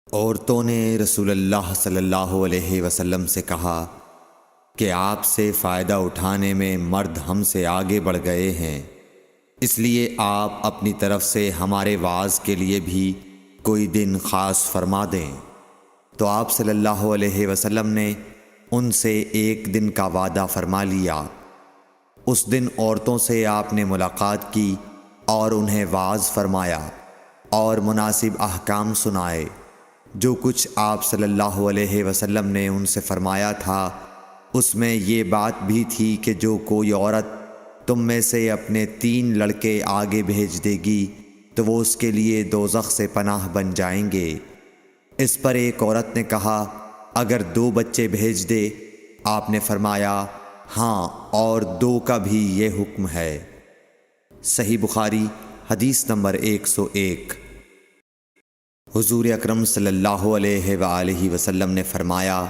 عورتوں نے رسول اللہ صلی اللہ علیہ وسلم سے کہا کہ آپ سے فائدہ اٹھانے میں مرد ہم سے آگے بڑھ گئے ہیں، اس لیے آپ اپنی طرف سے ہمارے وعظ کے لیے بھی کوئی دن خاص فرما دیں۔ تو آپ صلی اللہ علیہ وسلم نے ان سے ایک دن کا وعدہ فرما لیا۔ اس دن عورتوں سے آپ نے ملاقات کی اور انہیں وعظ فرمایا اور مناسب احکام سنائے۔ جو کچھ آپ صلی اللہ علیہ وسلم نے ان سے فرمایا تھا اس میں یہ بات بھی تھی کہ جو کوئی عورت تم میں سے اپنے 3 لڑکے آگے بھیج دے گی تو وہ اس کے لیے دوزخ سے پناہ بن جائیں گے۔ اس پر ایک عورت نے کہا اگر 2 بچے بھیج دے؟ آپ نے فرمایا ہاں، اور 2 کا بھی یہ حکم ہے۔ صحیح بخاری حدیث نمبر 101۔ حضور اکرم صلی اللہ علیہ وآلہ وسلم نے فرمایا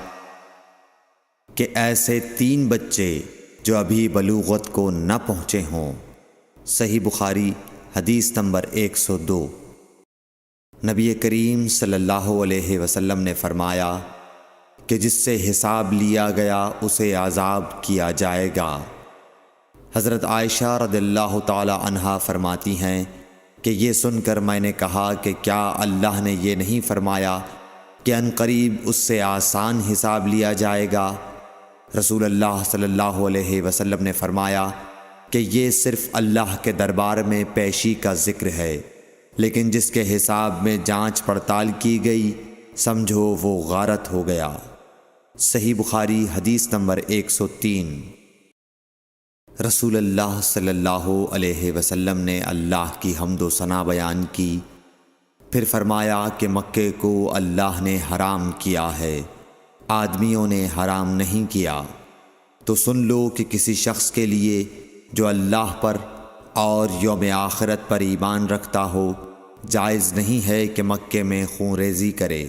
کہ ایسے 3 بچے جو ابھی بلوغت کو نہ پہنچے ہوں۔ صحیح بخاری حدیث نمبر 102۔ نبی کریم صلی اللہ علیہ وسلم نے فرمایا کہ جس سے حساب لیا گیا اسے عذاب کیا جائے گا۔ حضرت عائشہ رضی اللہ تعالی عنہا فرماتی ہیں کہ یہ سن کر میں نے کہا کہ کیا اللہ نے یہ نہیں فرمایا کہ عنقریب اس سے آسان حساب لیا جائے گا؟ رسول اللہ صلی اللہ علیہ وسلم نے فرمایا کہ یہ صرف اللہ کے دربار میں پیشی کا ذکر ہے، لیکن جس کے حساب میں جانچ پڑتال کی گئی سمجھو وہ غارت ہو گیا۔ صحیح بخاری حدیث نمبر 103۔ رسول اللہ صلی اللہ علیہ وسلم نے اللہ کی حمد و ثنا بیان کی، پھر فرمایا کہ مکے کو اللہ نے حرام کیا ہے، آدمیوں نے حرام نہیں کیا۔ تو سن لو کہ کسی شخص کے لیے جو اللہ پر اور یوم آخرت پر ایمان رکھتا ہو جائز نہیں ہے کہ مکے میں خون ریزی کرے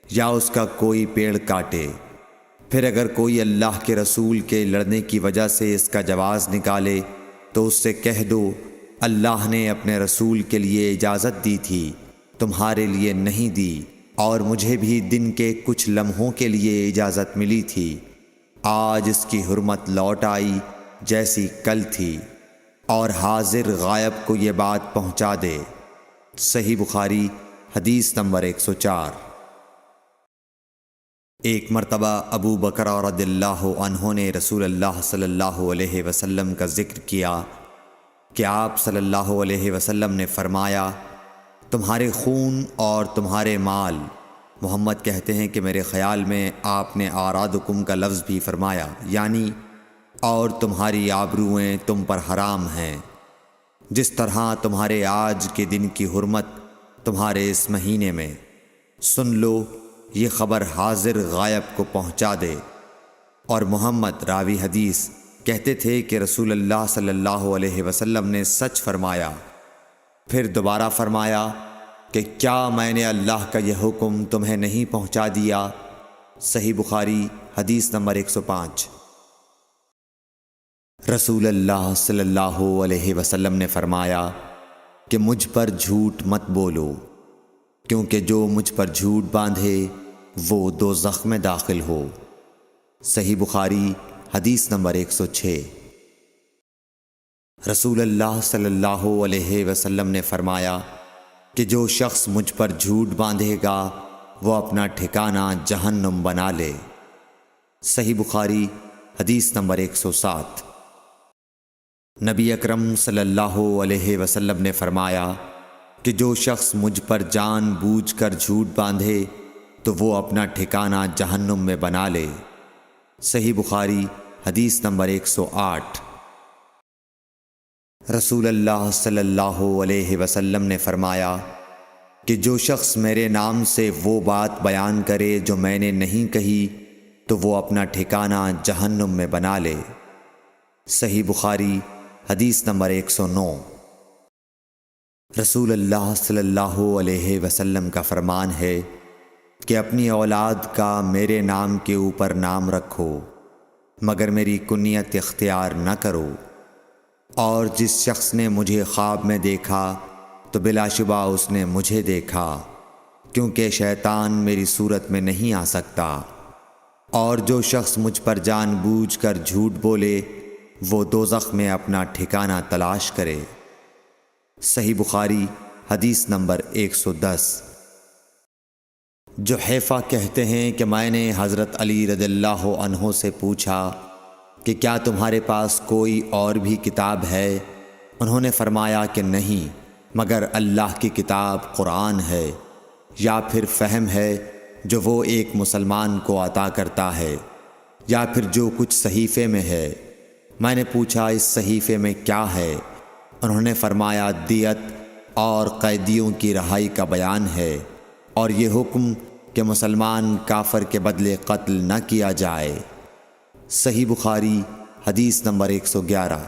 یا اس کا کوئی پیڑ کاٹے۔ پھر اگر کوئی اللہ کے رسول کے لڑنے کی وجہ سے اس کا جواز نکالے تو اس سے کہہ دو اللہ نے اپنے رسول کے لیے اجازت دی تھی، تمہارے لیے نہیں دی، اور مجھے بھی دن کے کچھ لمحوں کے لیے اجازت ملی تھی، آج اس کی حرمت لوٹ آئی جیسی کل تھی، اور حاضر غائب کو یہ بات پہنچا دے۔ صحیح بخاری حدیث نمبر 104۔ ایک مرتبہ ابو بکر رضی اللہ عنہ نے رسول اللہ صلی اللہ علیہ وسلم کا ذکر کیا کہ آپ صلی اللہ علیہ وسلم نے فرمایا تمہارے خون اور تمہارے مال، محمد کہتے ہیں کہ میرے خیال میں آپ نے اعراضکم کا لفظ بھی فرمایا، یعنی اور تمہاری آبروئیں تم پر حرام ہیں، جس طرح تمہارے آج کے دن کی حرمت تمہارے اس مہینے میں۔ سن لو یہ خبر حاضر غائب کو پہنچا دے۔ اور محمد راوی حدیث کہتے تھے کہ رسول اللہ صلی اللہ علیہ وسلم نے سچ فرمایا۔ پھر دوبارہ فرمایا کہ کیا میں نے اللہ کا یہ حکم تمہیں نہیں پہنچا دیا؟ صحیح بخاری حدیث نمبر 105۔ رسول اللہ صلی اللہ علیہ وسلم نے فرمایا کہ مجھ پر جھوٹ مت بولو، کیونکہ جو مجھ پر جھوٹ باندھے وہ دوزخ میں داخل ہو۔ صحیح بخاری حدیث نمبر 106۔ رسول اللہ صلی اللہ علیہ وسلم نے فرمایا کہ جو شخص مجھ پر جھوٹ باندھے گا وہ اپنا ٹھکانہ جہنم بنا لے۔ صحیح بخاری حدیث نمبر 107۔ نبی اکرم صلی اللہ علیہ وسلم نے فرمایا کہ جو شخص مجھ پر جان بوجھ کر جھوٹ باندھے تو وہ اپنا ٹھکانہ جہنم میں بنا لے۔ صحیح بخاری حدیث نمبر 108۔ رسول اللہ صلی اللہ علیہ وسلم نے فرمایا کہ جو شخص میرے نام سے وہ بات بیان کرے جو میں نے نہیں کہی تو وہ اپنا ٹھکانہ جہنم میں بنا لے۔ صحیح بخاری حدیث نمبر 109۔ رسول اللہ صلی اللہ علیہ وسلم کا فرمان ہے کہ اپنی اولاد کا میرے نام کے اوپر نام رکھو مگر میری کنیت اختیار نہ کرو، اور جس شخص نے مجھے خواب میں دیکھا تو بلا شبہ اس نے مجھے دیکھا، کیونکہ شیطان میری صورت میں نہیں آ سکتا، اور جو شخص مجھ پر جان بوجھ کر جھوٹ بولے وہ دوزخ میں اپنا ٹھکانہ تلاش کرے۔ صحیح بخاری حدیث نمبر 110۔ جحیفہ کہتے ہیں کہ میں نے حضرت علی رضی اللہ عنہ سے پوچھا کہ کیا تمہارے پاس کوئی اور بھی کتاب ہے؟ انہوں نے فرمایا کہ نہیں، مگر اللہ کی کتاب قرآن ہے، یا پھر فہم ہے جو وہ ایک مسلمان کو عطا کرتا ہے، یا پھر جو کچھ صحیفے میں ہے۔ میں نے پوچھا اس صحیفے میں کیا ہے؟ انہوں نے فرمایا دیت اور قیدیوں کی رہائی کا بیان ہے، اور یہ حکم کہ مسلمان کافر کے بدلے قتل نہ کیا جائے۔ صحیح بخاری حدیث نمبر 111۔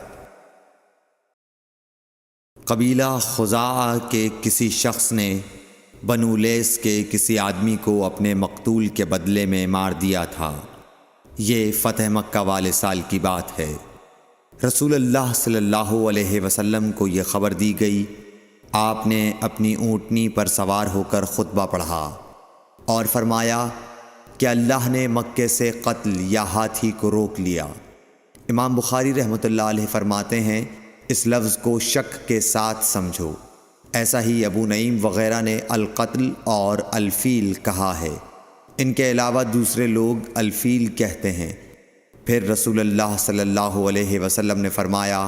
قبیلہ خزاعہ کے کسی شخص نے بنو لیث کے کسی آدمی کو اپنے مقتول کے بدلے میں مار دیا تھا۔ یہ فتح مکہ والے سال کی بات ہے۔ رسول اللہ صلی اللہ علیہ وسلم کو یہ خبر دی گئی۔ آپ نے اپنی اونٹنی پر سوار ہو کر خطبہ پڑھا اور فرمایا کہ اللہ نے مکے سے قتل یا ہاتھی کو روک لیا۔ امام بخاری رحمۃ اللہ علیہ فرماتے ہیں اس لفظ کو شک کے ساتھ سمجھو۔ ایسا ہی ابو نعیم وغیرہ نے القتل اور الفیل کہا ہے۔ ان کے علاوہ دوسرے لوگ الفیل کہتے ہیں۔ پھر رسول اللہ صلی اللہ علیہ وسلم نے فرمایا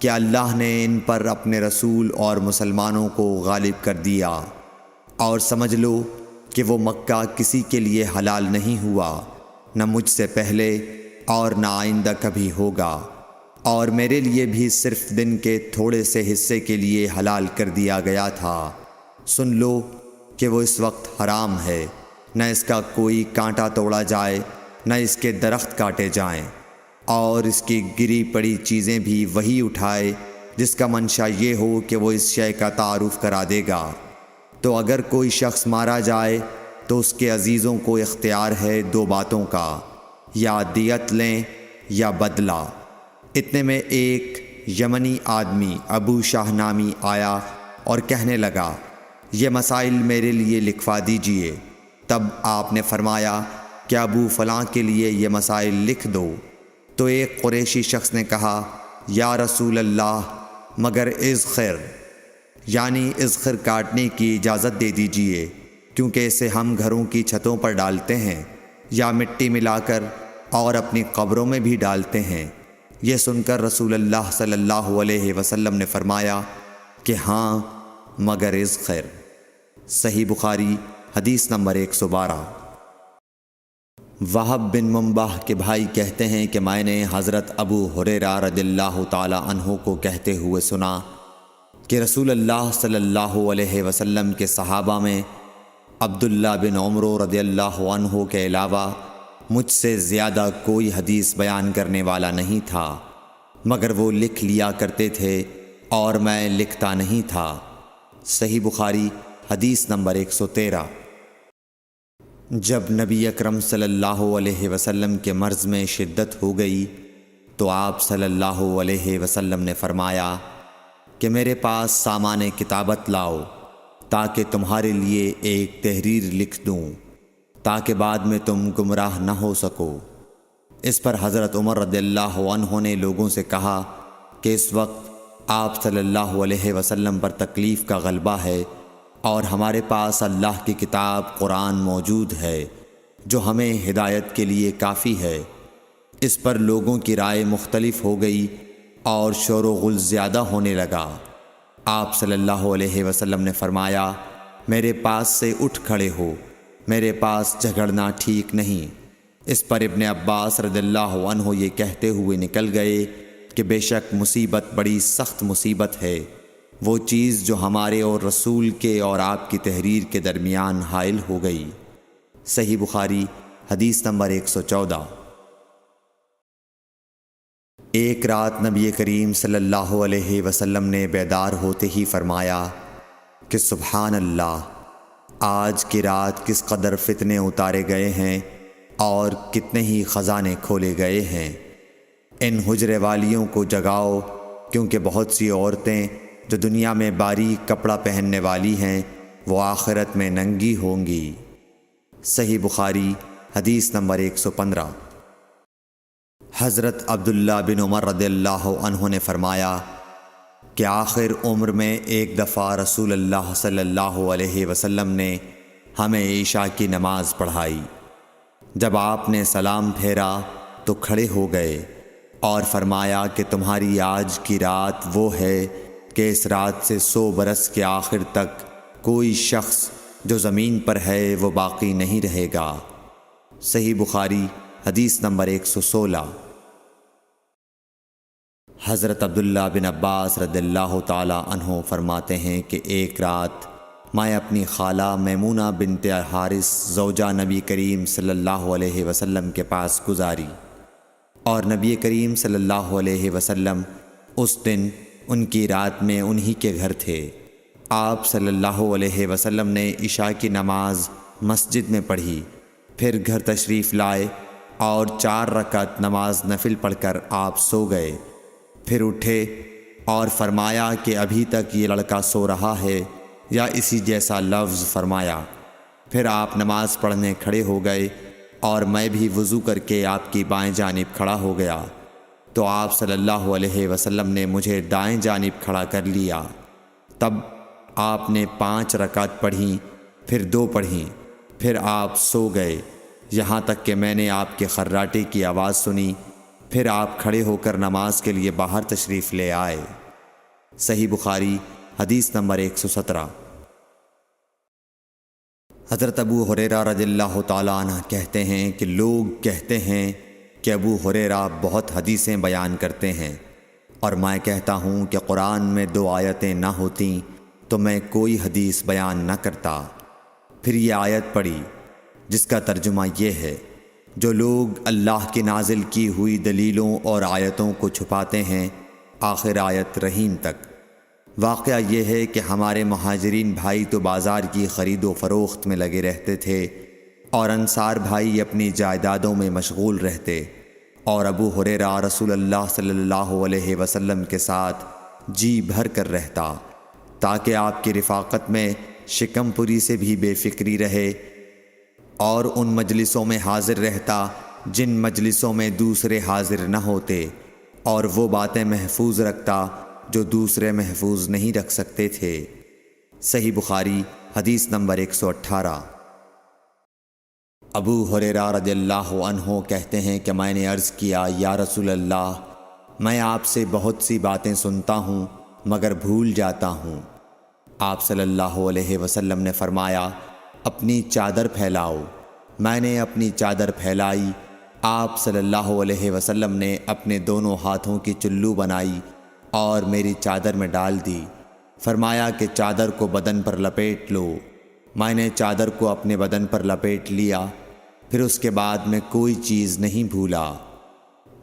کہ اللہ نے ان پر اپنے رسول اور مسلمانوں کو غالب کر دیا، اور سمجھ لو کہ وہ مکہ کسی کے لیے حلال نہیں ہوا، نہ مجھ سے پہلے اور نہ آئندہ کبھی ہوگا، اور میرے لیے بھی صرف دن کے تھوڑے سے حصے کے لیے حلال کر دیا گیا تھا۔ سن لو کہ وہ اس وقت حرام ہے، نہ اس کا کوئی کانٹا توڑا جائے، نہ اس کے درخت کاٹے جائیں، اور اس کی گری پڑی چیزیں بھی وہی اٹھائے جس کا منشا یہ ہو کہ وہ اس شے کا تعارف کرا دے گا۔ تو اگر کوئی شخص مارا جائے تو اس کے عزیزوں کو اختیار ہے دو باتوں کا، یا دیت لیں یا بدلہ۔ اتنے میں ایک یمنی آدمی ابو شاہ نامی آیا اور کہنے لگا یہ مسائل میرے لیے لکھوا دیجئے۔ تب آپ نے فرمایا کہ ابو فلاں کے لیے یہ مسائل لکھ دو۔ تو ایک قریشی شخص نے کہا یا رسول اللہ مگر اذخر، یعنی اذخر کاٹنے کی اجازت دے دیجئے، کیونکہ اسے ہم گھروں کی چھتوں پر ڈالتے ہیں یا مٹی ملا کر اور اپنی قبروں میں بھی ڈالتے ہیں۔ یہ سن کر رسول اللہ صلی اللہ علیہ وسلم نے فرمایا کہ ہاں مگر اذخر۔ صحیح بخاری حدیث نمبر 112۔ وہب بن منبح کے بھائی کہتے ہیں کہ میں نے حضرت ابو ہریرہ رضی اللہ تعالی عنہ کو کہتے ہوئے سنا کہ رسول اللہ صلی اللہ علیہ وسلم کے صحابہ میں عبداللہ بن عمر رضی اللہ عنہ کے علاوہ مجھ سے زیادہ کوئی حدیث بیان کرنے والا نہیں تھا، مگر وہ لکھ لیا کرتے تھے اور میں لکھتا نہیں تھا۔ صحیح بخاری حدیث نمبر 113۔ جب نبی اکرم صلی اللہ علیہ وسلم کے مرض میں شدت ہو گئی تو آپ صلی اللہ علیہ وسلم نے فرمایا کہ میرے پاس سامان کتابت لاؤ تاکہ تمہارے لیے ایک تحریر لکھ دوں، تاکہ بعد میں تم گمراہ نہ ہو سکو۔ اس پر حضرت عمر رضی اللہ عنہ نے لوگوں سے کہا کہ اس وقت آپ صلی اللہ علیہ وسلم پر تکلیف کا غلبہ ہے، اور ہمارے پاس اللہ کی کتاب قرآن موجود ہے جو ہمیں ہدایت کے لیے کافی ہے۔ اس پر لوگوں کی رائے مختلف ہو گئی اور شور و غل زیادہ ہونے لگا۔ آپ صلی اللہ علیہ وسلم نے فرمایا میرے پاس سے اٹھ کھڑے ہو، میرے پاس جھگڑنا ٹھیک نہیں۔ اس پر ابن عباس رضی اللہ عنہ یہ کہتے ہوئے نکل گئے کہ بے شک مصیبت بڑی سخت مصیبت ہے، وہ چیز جو ہمارے اور رسول کے اور آپ کی تحریر کے درمیان حائل ہو گئی۔ صحیح بخاری حدیث نمبر 114۔ ایک رات نبی کریم صلی اللہ علیہ وسلم نے بیدار ہوتے ہی فرمایا کہ سبحان اللہ، آج کی رات کس قدر فتنے اتارے گئے ہیں اور کتنے ہی خزانے کھولے گئے ہیں۔ ان حجرے والیوں کو جگاؤ، کیونکہ بہت سی عورتیں جو دنیا میں باریک کپڑا پہننے والی ہیں وہ آخرت میں ننگی ہوں گی۔ صحیح بخاری حدیث نمبر 115۔ حضرت عبداللہ بن عمر رضی اللہ عنہ نے فرمایا کہ آخر عمر میں ایک دفعہ رسول اللہ صلی اللہ علیہ وسلم نے ہمیں عشاء کی نماز پڑھائی۔ جب آپ نے سلام پھیرا تو کھڑے ہو گئے اور فرمایا کہ تمہاری آج کی رات وہ ہے کہ اس رات سے 100 برس کے آخر تک کوئی شخص جو زمین پر ہے وہ باقی نہیں رہے گا۔ صحیح بخاری حدیث نمبر 116۔ حضرت عبداللہ بن عباس رضی اللہ تعالی عنہ فرماتے ہیں کہ ایک رات میں اپنی خالہ میمونہ بنت حارث زوجہ نبی کریم صلی اللہ علیہ وسلم کے پاس گزاری، اور نبی کریم صلی اللہ علیہ وسلم اس دن ان کی رات میں انہی کے گھر تھے۔ آپ صلی اللہ علیہ وسلم نے عشاء کی نماز مسجد میں پڑھی، پھر گھر تشریف لائے اور 4 رکعت نماز نفل پڑھ کر آپ سو گئے۔ پھر اٹھے اور فرمایا کہ ابھی تک یہ لڑکا سو رہا ہے یا اسی جیسا لفظ فرمایا۔ پھر آپ نماز پڑھنے کھڑے ہو گئے اور میں بھی وضو کر کے آپ کی بائیں جانب کھڑا ہو گیا، تو آپ صلی اللہ علیہ وسلم نے مجھے دائیں جانب کھڑا کر لیا۔ تب آپ نے 5 رکعت پڑھیں، پھر 2 پڑھیں، پھر آپ سو گئے یہاں تک کہ میں نے آپ کے خراٹے کی آواز سنی۔ پھر آپ کھڑے ہو کر نماز کے لیے باہر تشریف لے آئے۔ صحیح بخاری حدیث نمبر 117۔ حضرت ابو ہریرہ رضی اللہ تعالیٰ عنہ کہتے ہیں کہ لوگ کہتے ہیں کہ ابو ہریرہ بہت حدیثیں بیان کرتے ہیں، اور میں کہتا ہوں کہ قرآن میں 2 آیتیں نہ ہوتیں تو میں کوئی حدیث بیان نہ کرتا۔ پھر یہ آیت پڑھی جس کا ترجمہ یہ ہے، جو لوگ اللہ کی نازل کی ہوئی دلیلوں اور آیتوں کو چھپاتے ہیں، آخر آیت رحیم تک۔ واقعہ یہ ہے کہ ہمارے مہاجرین بھائی تو بازار کی خرید و فروخت میں لگے رہتے تھے، اور انصار بھائی اپنی جائیدادوں میں مشغول رہتے، اور ابو ہریرہ رسول اللہ صلی اللہ علیہ وسلم کے ساتھ جی بھر کر رہتا، تاکہ آپ کی رفاقت میں شکم پوری سے بھی بے فکری رہے، اور ان مجلسوں میں حاضر رہتا جن مجلسوں میں دوسرے حاضر نہ ہوتے، اور وہ باتیں محفوظ رکھتا جو دوسرے محفوظ نہیں رکھ سکتے تھے۔ صحیح بخاری حدیث نمبر 118۔ ابو ہریرہ رضی اللہ عنہ کہتے ہیں کہ میں نے عرض کیا، یا رسول اللہ، میں آپ سے بہت سی باتیں سنتا ہوں مگر بھول جاتا ہوں۔ آپ صلی اللہ علیہ وسلم نے فرمایا، اپنی چادر پھیلاؤ۔ میں نے اپنی چادر پھیلائی۔ آپ صلی اللہ علیہ وسلم نے اپنے دونوں ہاتھوں کی چلو بنائی اور میری چادر میں ڈال دی۔ فرمایا کہ چادر کو بدن پر لپیٹ لو۔ میں نے چادر کو اپنے بدن پر لپیٹ لیا، پھر اس کے بعد میں کوئی چیز نہیں بھولا۔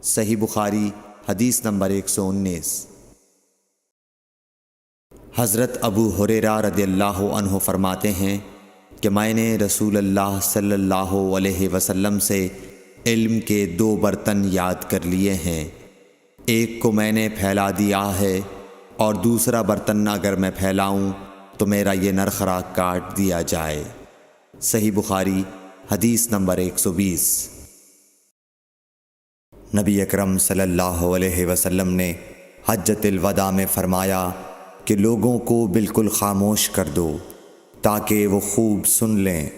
صحیح بخاری حدیث نمبر 119۔ حضرت ابو ہریرہ رضی اللہ عنہ فرماتے ہیں کہ میں نے رسول اللہ صلی اللہ علیہ وسلم سے علم کے 2 برتن یاد کر لیے ہیں، ایک کو میں نے پھیلا دیا ہے، اور دوسرا برتن اگر میں پھیلاؤں تو میرا یہ نرخراک کاٹ دیا جائے۔ صحیح بخاری حدیث نمبر 120۔ نبی اکرم صلی اللہ علیہ وسلم نے حجۃ الوداع میں فرمایا کہ لوگوں کو بالکل خاموش کر دو تاکہ وہ خوب سن لیں۔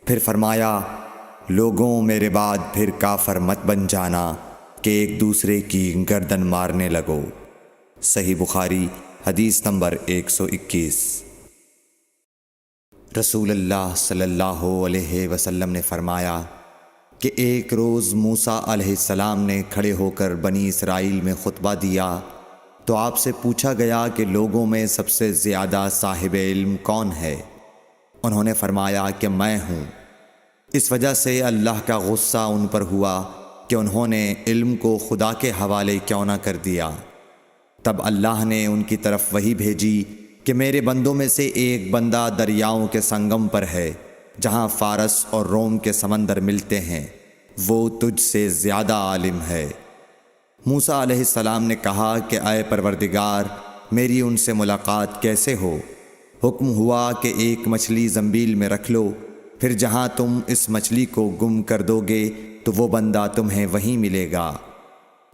پھر فرمایا، لوگوں میرے بعد پھر کافر مت بن جانا کہ ایک دوسرے کی گردن مارنے لگو۔ صحیح بخاری حدیث نمبر 121۔ رسول اللہ صلی اللہ علیہ وسلم نے فرمایا کہ ایک روز موسیٰ علیہ السلام نے کھڑے ہو کر بنی اسرائیل میں خطبہ دیا، تو آپ سے پوچھا گیا کہ لوگوں میں سب سے زیادہ صاحب علم کون ہے؟ انہوں نے فرمایا کہ میں ہوں۔ اس وجہ سے اللہ کا غصہ ان پر ہوا کہ انہوں نے علم کو خدا کے حوالے کیوں نہ کر دیا۔ تب اللہ نے ان کی طرف وحی بھیجی کہ میرے بندوں میں سے ایک بندہ دریاؤں کے سنگم پر ہے، جہاں فارس اور روم کے سمندر ملتے ہیں، وہ تجھ سے زیادہ عالم ہے۔ موسیٰ علیہ السلام نے کہا کہ اے پروردگار، میری ان سے ملاقات کیسے ہو؟ حکم ہوا کہ ایک مچھلی زنبیل میں رکھ لو، پھر جہاں تم اس مچھلی کو گم کر دو گے تو وہ بندہ تمہیں وہیں ملے گا۔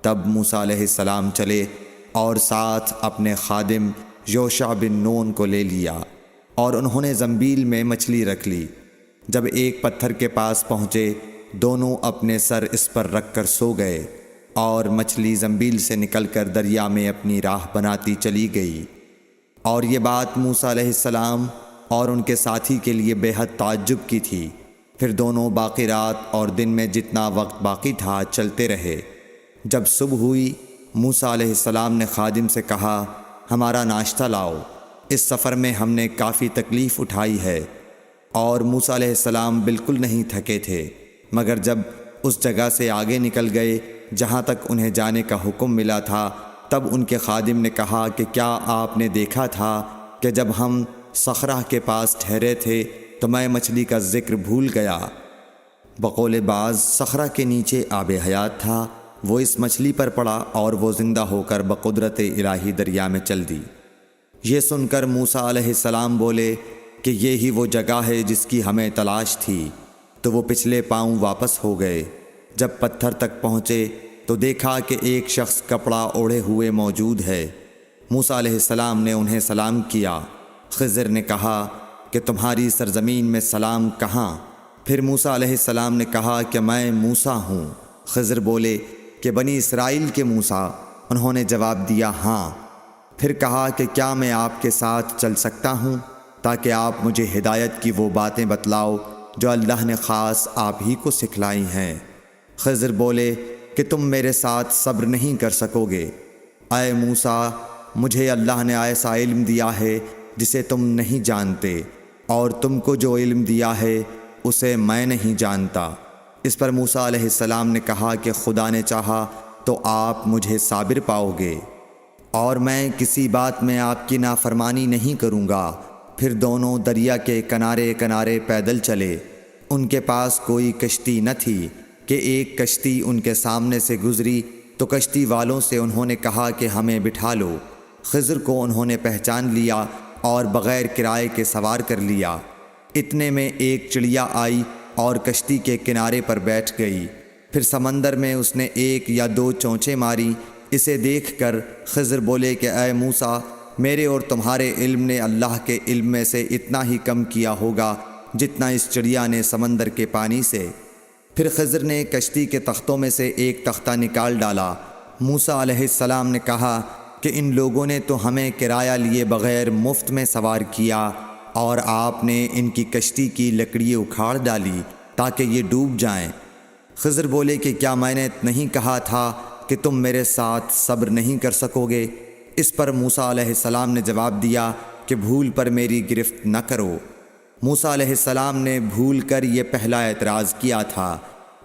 تب موسیٰ علیہ السلام چلے اور ساتھ اپنے خادم یوشع بن نون کو لے لیا، اور انہوں نے زنبیل میں مچھلی رکھ لی۔ جب ایک پتھر کے پاس پہنچے، دونوں اپنے سر اس پر رکھ کر سو گئے، اور مچھلی زنبیل سے نکل کر دریا میں اپنی راہ بناتی چلی گئی۔ اور یہ بات موسیٰ علیہ السلام اور ان کے ساتھی کے لیے بے حد تعجب کی تھی۔ پھر دونوں باقی رات اور دن میں جتنا وقت باقی تھا چلتے رہے۔ جب صبح ہوئی، موسیٰ علیہ السلام نے خادم سے کہا، ہمارا ناشتہ لاؤ، اس سفر میں ہم نے کافی تکلیف اٹھائی ہے۔ اور موسیٰ علیہ السلام بالکل نہیں تھکے تھے، مگر جب اس جگہ سے آگے نکل گئے جہاں تک انہیں جانے کا حکم ملا تھا، تب ان کے خادم نے کہا کہ کیا آپ نے دیکھا تھا کہ جب ہم صخرہ کے پاس ٹھہرے تھے تو میں مچھلی کا ذکر بھول گیا؟ بقول بعض صخرہ کے نیچے آب حیات تھا، وہ اس مچھلی پر پڑا اور وہ زندہ ہو کر بقدرت الہی دریا میں چل دی۔ یہ سن کر موسیٰ علیہ السلام بولے کہ یہی وہ جگہ ہے جس کی ہمیں تلاش تھی، تو وہ پچھلے پاؤں واپس ہو گئے۔ جب پتھر تک پہنچے تو دیکھا کہ ایک شخص کپڑا اوڑھے ہوئے موجود ہے۔ موسیٰ علیہ السلام نے انہیں سلام کیا۔ خضر نے کہا کہ تمہاری سرزمین میں سلام کہاں؟ پھر موسیٰ علیہ السلام نے کہا کہ میں موسیٰ ہوں۔ خضر بولے کہ بنی اسرائیل کے موسیٰ؟ انہوں نے جواب دیا ہاں۔ پھر کہا کہ کیا میں آپ کے ساتھ چل سکتا ہوں تاکہ آپ مجھے ہدایت کی وہ باتیں بتلاؤ جو اللہ نے خاص آپ ہی کو سکھلائی ہیں؟ خضر بولے کہ تم میرے ساتھ صبر نہیں کر سکو گے۔ اے موسیٰ، مجھے اللہ نے ایسا علم دیا ہے جسے تم نہیں جانتے، اور تم کو جو علم دیا ہے اسے میں نہیں جانتا۔ اس پر موسیٰ علیہ السلام نے کہا کہ خدا نے چاہا تو آپ مجھے صابر پاؤ گے، اور میں کسی بات میں آپ کی نافرمانی نہیں کروں گا۔ پھر دونوں دریا کے کنارے کنارے پیدل چلے۔ ان کے پاس کوئی کشتی نہ تھی کہ ایک کشتی ان کے سامنے سے گزری تو کشتی والوں سے انہوں نے کہا کہ ہمیں بٹھا لو۔ خضر کو انہوں نے پہچان لیا اور بغیر کرائے کے سوار کر لیا۔ اتنے میں ایک چڑیا آئی اور کشتی کے کنارے پر بیٹھ گئی۔ پھر سمندر میں اس نے ایک یا دو چونچیں ماری۔ اسے دیکھ کر خضر بولے کہ اے موسیٰ، میرے اور تمہارے علم نے اللہ کے علم میں سے اتنا ہی کم کیا ہوگا جتنا اس چڑیا نے سمندر کے پانی سے۔ پھر خضر نے کشتی کے تختوں میں سے ایک تختہ نکال ڈالا۔ موسیٰ علیہ السلام نے کہا کہ ان لوگوں نے تو ہمیں کرایہ لیے بغیر مفت میں سوار کیا، اور آپ نے ان کی کشتی کی لکڑی اکھاڑ ڈالی تاکہ یہ ڈوب جائیں۔ خضر بولے کہ کیا میں نے نہیں کہا تھا کہ تم میرے ساتھ صبر نہیں کر سکو گے؟ اس پر موسیٰ علیہ السلام نے جواب دیا کہ بھول پر میری گرفت نہ کرو۔ موسیٰ علیہ السلام نے بھول کر یہ پہلا اعتراض کیا تھا۔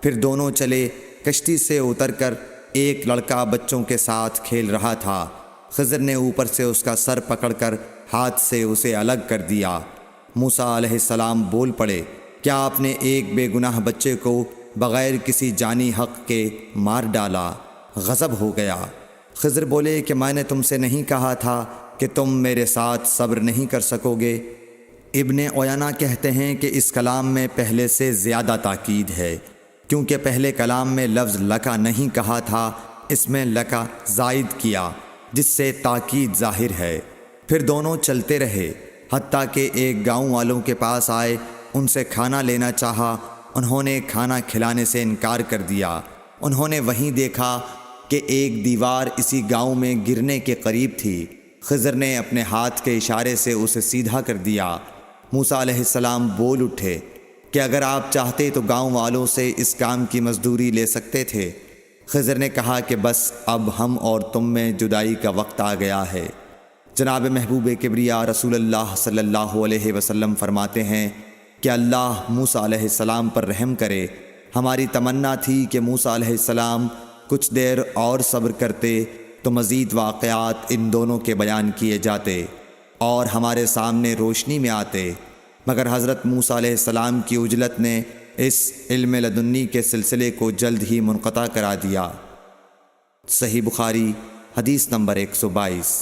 پھر دونوں چلے۔ کشتی سے اتر کر ایک لڑکا بچوں کے ساتھ کھیل رہا تھا۔ خضر نے اوپر سے اس کا سر پکڑ کر ہاتھ سے اسے الگ کر دیا۔ موسیٰ علیہ السلام بول پڑے، کیا آپ نے ایک بے گناہ بچے کو بغیر کسی جانی حق کے مار ڈالا؟ غضب ہو گیا۔ خضر بولے کہ میں نے تم سے نہیں کہا تھا کہ تم میرے ساتھ صبر نہیں کر سکو گے؟ ابن عیینہ کہتے ہیں کہ اس کلام میں پہلے سے زیادہ تاکید ہے، کیونکہ پہلے کلام میں لفظ لکا نہیں کہا تھا، اس میں لکا زائد کیا، جس سے تاکید ظاہر ہے۔ پھر دونوں چلتے رہے، حتیٰ کہ ایک گاؤں والوں کے پاس آئے، ان سے کھانا لینا چاہا۔ انہوں نے کھانا کھلانے سے انکار کر دیا۔ انہوں نے وہیں دیکھا کہ ایک دیوار اسی گاؤں میں گرنے کے قریب تھی۔ خضر نے اپنے ہاتھ کے اشارے سے اسے سیدھا کر دیا۔ موسیٰ علیہ السلام بول اٹھے کہ اگر آپ چاہتے تو گاؤں والوں سے اس کام کی مزدوری لے سکتے تھے۔ خضر نے کہا کہ بس اب ہم اور تم میں جدائی کا وقت آ گیا ہے۔ جناب محبوب کبریا رسول اللہ صلی اللہ علیہ وسلم فرماتے ہیں کہ اللہ موسیٰ علیہ السلام پر رحم کرے۔ ہماری تمنا تھی کہ موسیٰ علیہ السلام کچھ دیر اور صبر کرتے تو مزید واقعات ان دونوں کے بیان کیے جاتے اور ہمارے سامنے روشنی میں آتے، مگر حضرت موسیٰ علیہ السلام کی عجلت نے اس علم لدنی کے سلسلے کو جلد ہی منقطع کرا دیا۔ صحیح بخاری حدیث نمبر 122۔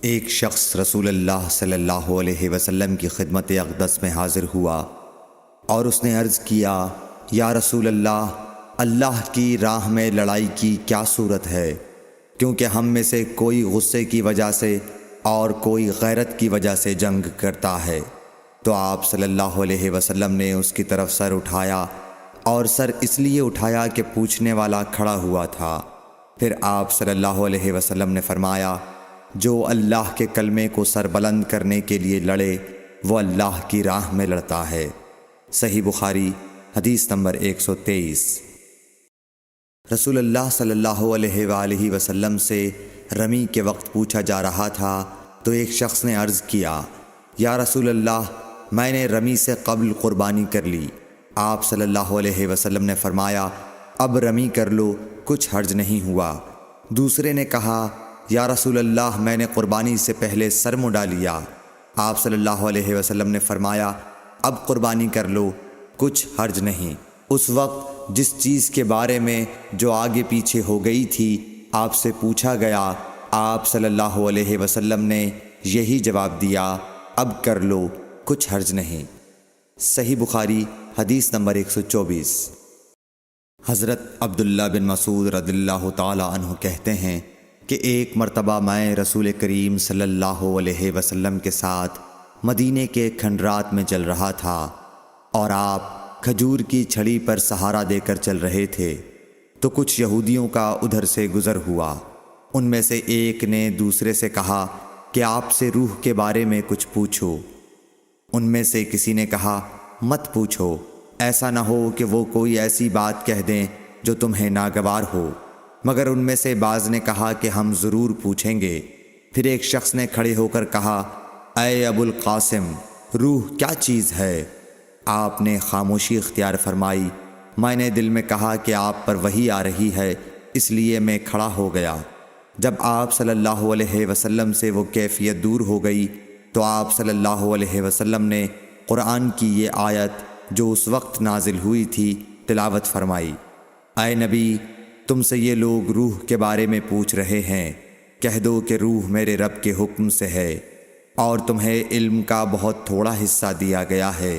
ایک شخص رسول اللہ صلی اللہ علیہ وسلم کی خدمت اقدس میں حاضر ہوا اور اس نے عرض کیا، یا رسول اللہ، اللہ کی راہ میں لڑائی کی کیا صورت ہے؟ کیونکہ ہم میں سے کوئی غصے کی وجہ سے اور کوئی غیرت کی وجہ سے جنگ کرتا ہے۔ تو آپ صلی اللہ علیہ وسلم نے اس کی طرف سر اٹھایا، اور سر اس لیے اٹھایا کہ پوچھنے والا کھڑا ہوا تھا۔ پھر آپ صلی اللہ علیہ وسلم نے فرمایا، جو اللہ کے کلمے کو سر بلند کرنے کے لیے لڑے وہ اللہ کی راہ میں لڑتا ہے۔ صحیح بخاری حدیث نمبر 123۔ رسول اللہ صلی اللہ علیہ وآلہ وسلم سے رمی کے وقت پوچھا جا رہا تھا تو ایک شخص نے عرض کیا، یا رسول اللہ، میں نے رمی سے قبل قربانی کر لی۔ آپ صلی اللہ علیہ وسلم نے فرمایا، اب رمی کر لو، کچھ حرج نہیں ہوا۔ دوسرے نے کہا، یا رسول اللہ، میں نے قربانی سے پہلے سر مڈا لیا۔ آپ صلی اللہ علیہ وسلم نے فرمایا، اب قربانی کر لو، کچھ حرج نہیں۔ اس وقت جس چیز کے بارے میں جو آگے پیچھے ہو گئی تھی آپ سے پوچھا گیا، آپ صلی اللہ علیہ وسلم نے یہی جواب دیا، اب کر لو، کچھ حرج نہیں۔ صحیح بخاری حدیث نمبر 124۔ حضرت عبداللہ بن مسعود رضی اللہ تعالی عنہ کہتے ہیں کہ ایک مرتبہ میں رسول کریم صلی اللہ علیہ وسلم کے ساتھ مدینے کے کھنڈرات میں چل رہا تھا اور آپ کھجور کی چھڑی پر سہارا دے کر چل رہے تھے، تو کچھ یہودیوں کا ادھر سے گزر ہوا۔ ان میں سے ایک نے دوسرے سے کہا کہ آپ سے روح کے بارے میں کچھ پوچھو۔ ان میں سے کسی نے کہا، مت پوچھو، ایسا نہ ہو کہ وہ کوئی ایسی بات کہہ دیں جو تمہیں ناگوار ہو۔ مگر ان میں سے بعض نے کہا کہ ہم ضرور پوچھیں گے۔ پھر ایک شخص نے کھڑے ہو کر کہا، اے ابو القاسم، روح کیا چیز ہے؟ آپ نے خاموشی اختیار فرمائی۔ میں نے دل میں کہا کہ آپ پر وحی آ رہی ہے، اس لیے میں کھڑا ہو گیا۔ جب آپ صلی اللہ علیہ وسلم سے وہ کیفیت دور ہو گئی تو آپ صلی اللہ علیہ وسلم نے قرآن کی یہ آیت جو اس وقت نازل ہوئی تھی تلاوت فرمائی، اے نبی، تم سے یہ لوگ روح کے بارے میں پوچھ رہے ہیں، کہہ دو کہ روح میرے رب کے حکم سے ہے، اور تمہیں علم کا بہت تھوڑا حصہ دیا گیا ہے،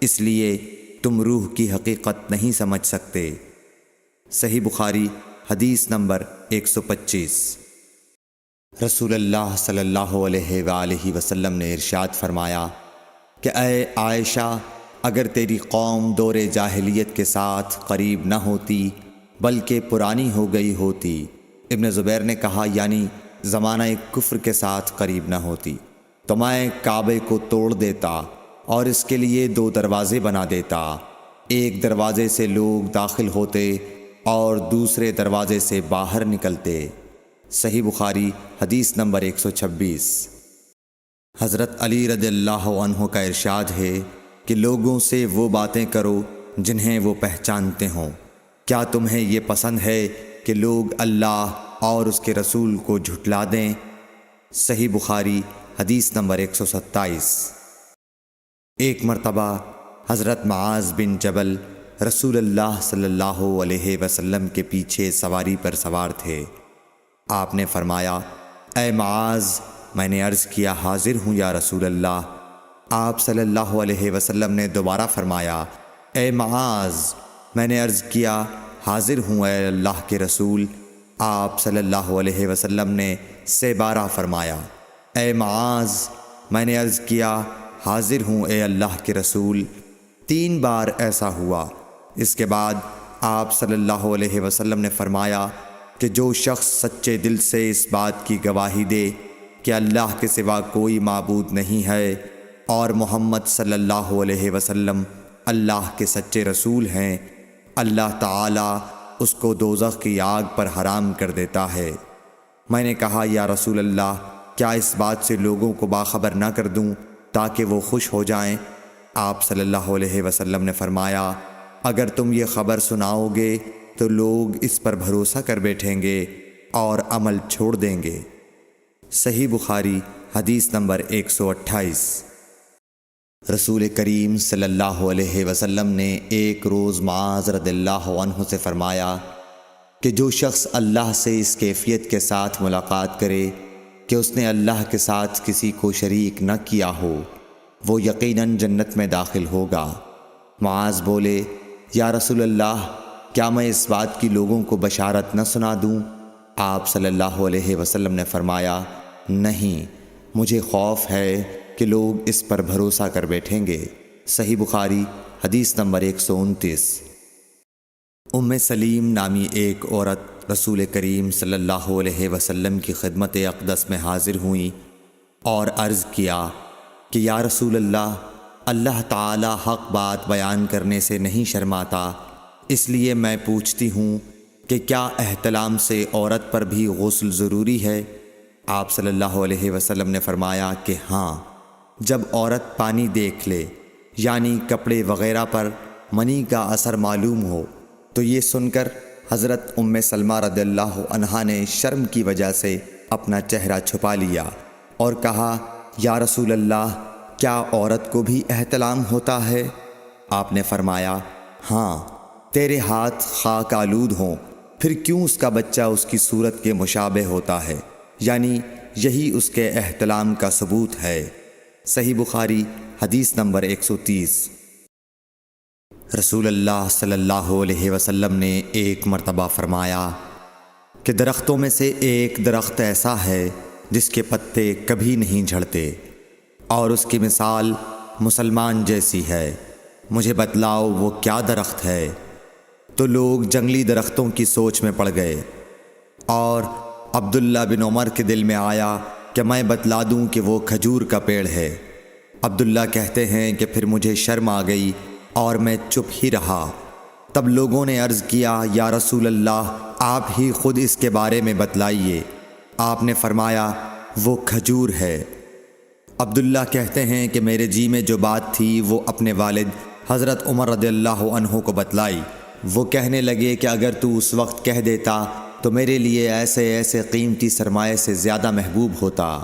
اس لیے تم روح کی حقیقت نہیں سمجھ سکتے۔ صحیح بخاری حدیث نمبر 125۔ رسول اللہ صلی اللہ علیہ وآلہ وسلم نے ارشاد فرمایا کہ اے عائشہ، اگر تیری قوم دور جاہلیت کے ساتھ قریب نہ ہوتی بلکہ پرانی ہو گئی ہوتی۔ ابن زبیر نے کہا، یعنی زمانہ کفر کے ساتھ قریب نہ ہوتی، تو میں کعبے کو توڑ دیتا اور اس کے لیے 2 دروازے بنا دیتا، ایک دروازے سے لوگ داخل ہوتے اور دوسرے دروازے سے باہر نکلتے۔ صحیح بخاری حدیث نمبر 126۔ حضرت علی رضی اللہ عنہ کا ارشاد ہے کہ لوگوں سے وہ باتیں کرو جنہیں وہ پہچانتے ہوں۔ کیا تمہیں یہ پسند ہے کہ لوگ اللہ اور اس کے رسول کو جھٹلا دیں؟ صحیح بخاری حدیث نمبر 127۔ ایک مرتبہ حضرت معاذ بن جبل رسول اللہ صلی اللہ علیہ وسلم کے پیچھے سواری پر سوار تھے۔ آپ نے فرمایا، اے معاذ، میں نے عرض کیا، حاضر ہوں یا رسول اللہ۔ آپ صلی اللہ علیہ وسلم نے دوبارہ فرمایا، اے معاذ، میں نے عرض کیا، حاضر ہوں اے اللہ کے رسول۔ آپ صلی اللہ علیہ وسلم نے 12 فرمایا، اے معاذ، میں نے عرض کیا، حاضر ہوں اے اللہ کے رسول۔ 3 بار ایسا ہوا۔ اس کے بعد آپ صلی اللہ علیہ وسلم نے فرمایا کہ جو شخص سچے دل سے اس بات کی گواہی دے کہ اللہ کے سوا کوئی معبود نہیں ہے اور محمد صلی اللہ علیہ وسلم اللہ کے سچے رسول ہیں، اللہ تعالیٰ اس کو دوزخ کی آگ پر حرام کر دیتا ہے۔ میں نے کہا، یا رسول اللہ، کیا اس بات سے لوگوں کو باخبر نہ کر دوں تاکہ وہ خوش ہو جائیں؟ آپ صلی اللہ علیہ وسلم نے فرمایا، اگر تم یہ خبر سناؤ گے تو لوگ اس پر بھروسہ کر بیٹھیں گے اور عمل چھوڑ دیں گے۔ صحیح بخاری حدیث نمبر 128۔ رسول کریم صلی اللہ علیہ وسلم نے ایک روز معاذ رضی اللہ عنہ سے فرمایا کہ جو شخص اللہ سے اس کیفیت کے ساتھ ملاقات کرے کہ اس نے اللہ کے ساتھ کسی کو شریک نہ کیا ہو وہ یقیناً جنت میں داخل ہوگا۔ معاذ بولے، یا رسول اللہ، کیا میں اس بات کی لوگوں کو بشارت نہ سنا دوں؟ آپ صلی اللہ علیہ وسلم نے فرمایا، نہیں، مجھے خوف ہے کہ لوگ اس پر بھروسہ کر بیٹھیں گے۔ صحیح بخاری حدیث نمبر 129۔ ام سلیم نامی ایک عورت رسول کریم صلی اللہ علیہ وسلم کی خدمت اقدس میں حاضر ہوئیں اور عرض کیا کہ یا رسول اللہ، اللہ تعالی حق بات بیان کرنے سے نہیں شرماتا، اس لیے میں پوچھتی ہوں کہ کیا احتلام سے عورت پر بھی غسل ضروری ہے؟ آپ صلی اللہ علیہ وسلم نے فرمایا کہ ہاں، جب عورت پانی دیکھ لے، یعنی کپڑے وغیرہ پر منی کا اثر معلوم ہو۔ تو یہ سن کر حضرت ام سلمہ رضی اللہ عنہا نے شرم کی وجہ سے اپنا چہرہ چھپا لیا اور کہا، یا رسول اللہ، کیا عورت کو بھی احتلام ہوتا ہے؟ آپ نے فرمایا، ہاں، تیرے ہاتھ خاک آلود ہوں، پھر کیوں اس کا بچہ اس کی صورت کے مشابہ ہوتا ہے، یعنی یہی اس کے احتلام کا ثبوت ہے۔ صحیح بخاری حدیث نمبر 130۔ رسول اللہ صلی اللہ علیہ وسلم نے ایک مرتبہ فرمایا کہ درختوں میں سے ایک درخت ایسا ہے جس کے پتے کبھی نہیں جھڑتے اور اس کی مثال مسلمان جیسی ہے، مجھے بتلاؤ وہ کیا درخت ہے؟ تو لوگ جنگلی درختوں کی سوچ میں پڑ گئے اور عبداللہ بن عمر کے دل میں آیا کہ میں بتلا دوں کہ وہ کھجور کا پیڑ ہے۔ عبداللہ کہتے ہیں کہ پھر مجھے شرم آ گئی اور میں چپ ہی رہا۔ تب لوگوں نے عرض کیا، یا رسول اللہ، آپ ہی خود اس کے بارے میں بتلائیے۔ آپ نے فرمایا، وہ کھجور ہے۔ عبداللہ کہتے ہیں کہ میرے جی میں جو بات تھی وہ اپنے والد حضرت عمر رضی اللہ عنہ کو بتلائی۔ وہ کہنے لگے کہ اگر تو اس وقت کہہ دیتا تو میرے لیے ایسے ایسے قیمتی سرمایے سے زیادہ محبوب ہوتا۔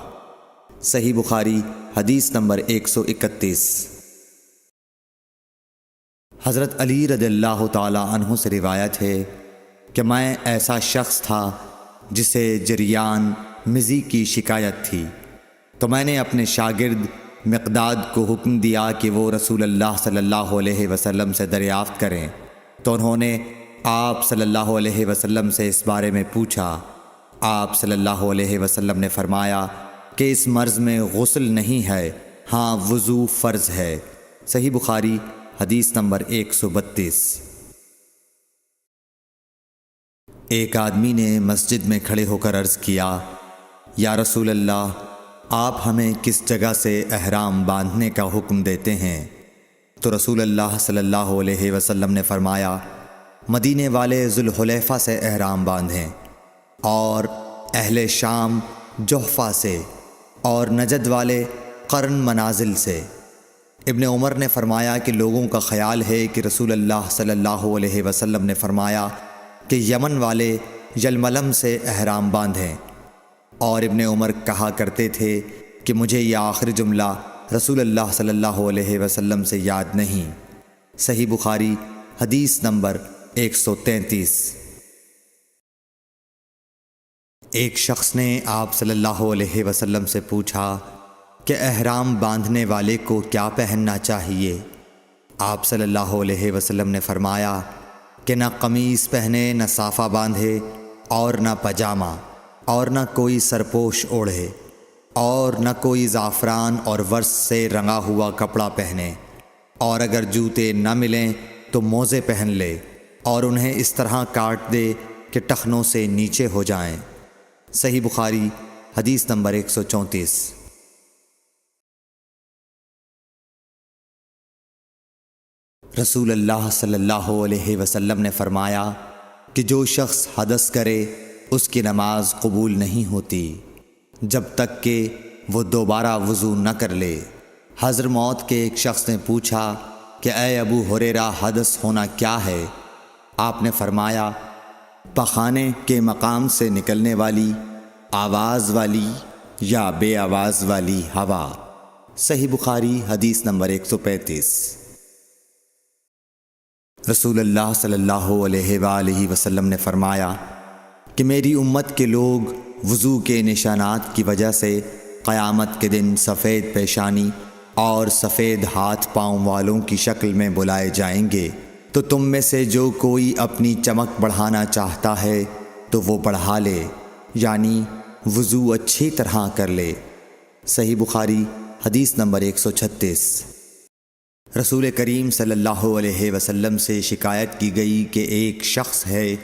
صحیح بخاری حدیث نمبر 131۔ حضرت علی رضی اللہ تعالی عنہ سے روایت ہے کہ میں ایسا شخص تھا جسے جریان مزی کی شکایت تھی، تو میں نے اپنے شاگرد مقداد کو حکم دیا کہ وہ رسول اللہ صلی اللہ علیہ وسلم سے دریافت کریں، تو انہوں نے آپ صلی اللہ علیہ وسلم سے اس بارے میں پوچھا۔ آپ صلی اللہ علیہ وسلم نے فرمایا کہ اس مرض میں غسل نہیں ہے، ہاں وضو فرض ہے۔ صحیح بخاری حدیث نمبر 132۔ ایک آدمی نے مسجد میں کھڑے ہو کر عرض کیا، یا رسول اللہ، آپ ہمیں کس جگہ سے احرام باندھنے کا حکم دیتے ہیں؟ تو رسول اللہ صلی اللہ علیہ وسلم نے فرمایا، مدینے والے ذوالحلیفہ سے احرام باندھیں، اور اہل شام جحفہ سے، اور نجد والے قرن منازل سے۔ ابن عمر نے فرمایا کہ لوگوں کا خیال ہے کہ رسول اللہ صلی اللہ علیہ وسلم نے فرمایا کہ یمن والے یلملم سے احرام باندھیں، اور ابن عمر کہا کرتے تھے کہ مجھے یہ آخری جملہ رسول اللہ صلی اللہ علیہ وسلم سے یاد نہیں۔ صحیح بخاری حدیث نمبر 133۔ ایک شخص نے آپ صلی اللہ علیہ وسلم سے پوچھا کہ احرام باندھنے والے کو کیا پہننا چاہیے؟ آپ صلی اللہ علیہ وسلم نے فرمایا کہ نہ قمیص پہنے، نہ صافہ باندھے، اور نہ پجامہ، اور نہ کوئی سرپوش اوڑھے، اور نہ کوئی زعفران اور ورس سے رنگا ہوا کپڑا پہنے، اور اگر جوتے نہ ملیں تو موزے پہن لے اور انہیں اس طرح کاٹ دے کہ ٹخنوں سے نیچے ہو جائیں۔ صحیح بخاری حدیث نمبر 134۔ رسول اللہ صلی اللہ علیہ وسلم نے فرمایا کہ جو شخص حدث کرے اس کی نماز قبول نہیں ہوتی جب تک کہ وہ دوبارہ وضو نہ کر لے۔ حضرموت کے ایک شخص نے پوچھا کہ اے ابو ہریرہ، حدث ہونا کیا ہے؟ آپ نے فرمایا، پخانے کے مقام سے نکلنے والی آواز والی یا بے آواز والی ہوا۔ صحیح بخاری حدیث نمبر 135۔ رسول اللہ صلی اللہ علیہ وآلہ وسلم نے فرمایا کہ میری امت کے لوگ وضو کے نشانات کی وجہ سے قیامت کے دن سفید پیشانی اور سفید ہاتھ پاؤں والوں کی شکل میں بلائے جائیں گے۔ تو تم میں سے جو کوئی اپنی چمک بڑھانا چاہتا ہے تو وہ بڑھا لے، یعنی وضو اچھی طرح کر لے۔ صحیح بخاری حدیث نمبر 136۔ رسول کریم صلی اللہ علیہ وسلم سے شکایت کی گئی کہ ایک شخص ہے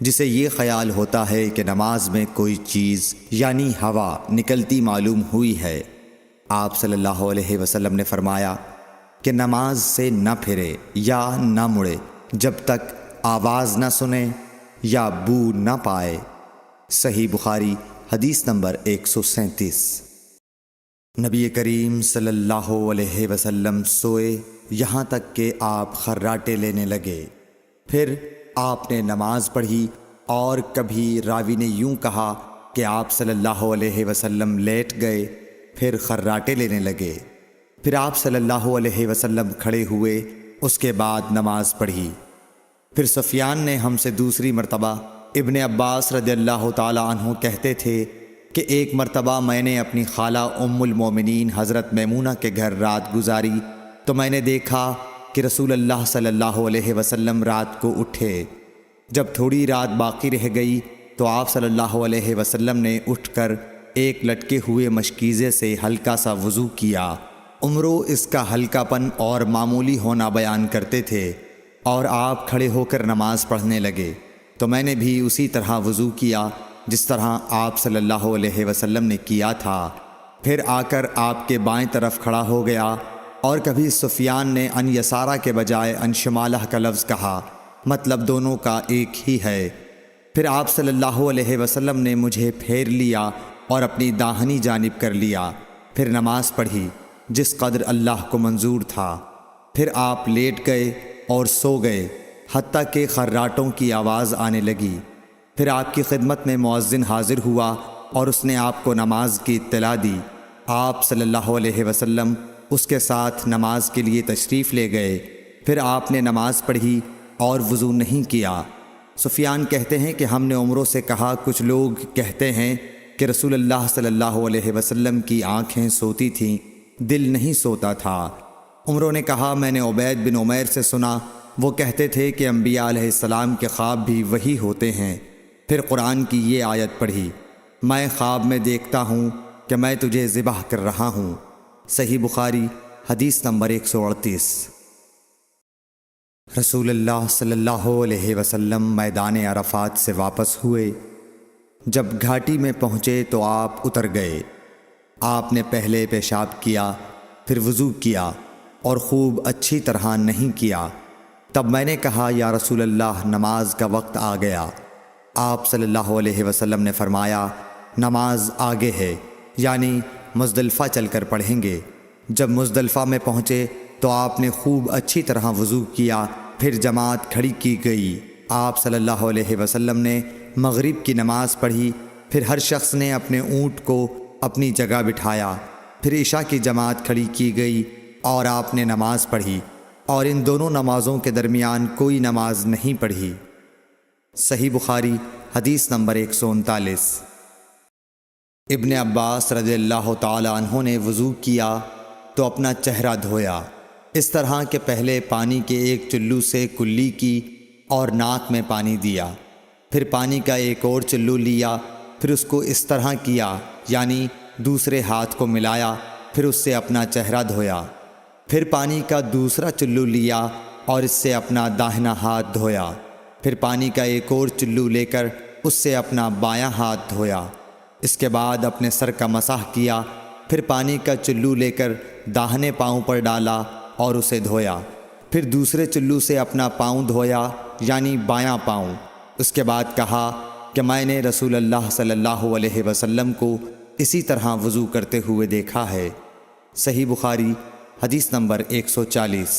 جسے یہ خیال ہوتا ہے کہ نماز میں کوئی چیز یعنی ہوا نکلتی معلوم ہوئی ہے۔ آپ صلی اللہ علیہ وسلم نے فرمایا کہ نماز سے نہ پھرے یا نہ مڑے جب تک آواز نہ سنے یا بو نہ پائے۔ صحیح بخاری حدیث نمبر 137۔ نبی کریم صلی اللہ علیہ وسلم سوئے یہاں تک کہ آپ خراٹے لینے لگے، پھر آپ نے نماز پڑھی، اور کبھی راوی نے یوں کہا کہ آپ صلی اللہ علیہ وسلم لیٹ گئے پھر خراٹے لینے لگے، پھر آپ صلی اللہ علیہ وسلم کھڑے ہوئے، اس کے بعد نماز پڑھی۔ پھر سفیان نے ہم سے دوسری مرتبہ، ابن عباس رضی اللہ تعالی عنہ کہتے تھے کہ ایک مرتبہ میں نے اپنی خالہ ام المومنین حضرت میمونہ کے گھر رات گزاری تو میں نے دیکھا کہ رسول اللہ صلی اللہ علیہ وسلم رات کو اٹھے۔ جب تھوڑی رات باقی رہ گئی تو آپ صلی اللہ علیہ وسلم نے اٹھ کر ایک لٹکے ہوئے مشکیزے سے ہلکا سا وضو کیا۔ عمرو اس کا ہلکا پن اور معمولی ہونا بیان کرتے تھے، اور آپ کھڑے ہو کر نماز پڑھنے لگے تو میں نے بھی اسی طرح وضو کیا جس طرح آپ صلی اللہ علیہ وسلم نے کیا تھا، پھر آ کر آپ کے بائیں طرف کھڑا ہو گیا۔ اور کبھی سفیان نے ان یسارہ کے بجائے ان شمالہ کا لفظ کہا، مطلب دونوں کا ایک ہی ہے۔ پھر آپ صلی اللہ علیہ وسلم نے مجھے پھیر لیا اور اپنی داہنی جانب کر لیا، پھر نماز پڑھی جس قدر اللہ کو منظور تھا۔ پھر آپ لیٹ گئے اور سو گئے حتیٰ کہ خراٹوں کی آواز آنے لگی۔ پھر آپ کی خدمت میں مؤذن حاضر ہوا اور اس نے آپ کو نماز کی اطلاع دی۔ آپ صلی اللہ علیہ وسلم اس کے ساتھ نماز کے لیے تشریف لے گئے، پھر آپ نے نماز پڑھی اور وضو نہیں کیا۔ سفیان کہتے ہیں کہ ہم نے عمروں سے کہا، کچھ لوگ کہتے ہیں کہ رسول اللہ صلی اللہ علیہ وسلم کی آنکھیں سوتی تھیں، دل نہیں سوتا تھا۔ عمروں نے کہا، میں نے عبید بن عمیر سے سنا، وہ کہتے تھے کہ انبیاء علیہ السلام کے خواب بھی وہی ہوتے ہیں۔ پھر قرآن کی یہ آیت پڑھی، میں خواب میں دیکھتا ہوں کہ میں تجھے ذبح کر رہا ہوں۔ صحیح بخاری حدیث نمبر 138۔ رسول اللہ صلی اللہ علیہ وسلم میدان عرفات سے واپس ہوئے۔ جب گھاٹی میں پہنچے تو آپ اتر گئے۔ آپ نے پہلے پیشاب کیا، پھر وضو کیا اور خوب اچھی طرح نہیں کیا۔ تب میں نے کہا، یا رسول اللہ، نماز کا وقت آ گیا۔ آپ صلی اللہ علیہ وسلم نے فرمایا، نماز آگے ہے، یعنی مزدلفہ چل کر پڑھیں گے۔ جب مزدلفہ میں پہنچے تو آپ نے خوب اچھی طرح وضو کیا، پھر جماعت کھڑی کی گئی۔ آپ صلی اللہ علیہ وسلم نے مغرب کی نماز پڑھی، پھر ہر شخص نے اپنے اونٹ کو اپنی جگہ بٹھایا، پھر عشاء کی جماعت کھڑی کی گئی اور آپ نے نماز پڑھی، اور ان دونوں نمازوں کے درمیان کوئی نماز نہیں پڑھی۔ صحیح بخاری حدیث نمبر 139۔ ابن عباس رضی اللہ تعالی عنہ نے وضو کیا تو اپنا چہرہ دھویا، اس طرح کہ پہلے پانی کے ایک چلو سے کلی کی اور ناک میں پانی دیا، پھر پانی کا ایک اور چلو لیا، پھر اس کو اس طرح کیا، یعنی دوسرے ہاتھ کو ملایا، پھر اس سے اپنا چہرہ دھویا، پھر پانی کا دوسرا چلو لیا اور اس سے اپنا داہنا ہاتھ دھویا، پھر پانی کا ایک اور چلو لے کر اس سے اپنا بایاں ہاتھ دھویا، اس کے بعد اپنے سر کا مسح کیا، پھر پانی کا چلو لے کر داہنے پاؤں پر ڈالا اور اسے دھویا، پھر دوسرے چلو سے اپنا پاؤں دھویا، یعنی بایاں پاؤں۔ اس کے بعد کہا کہ میں نے رسول اللہ صلی اللہ علیہ وسلم کو اسی طرح وضو کرتے ہوئے دیکھا ہے۔ صحیح بخاری حدیث نمبر 140۔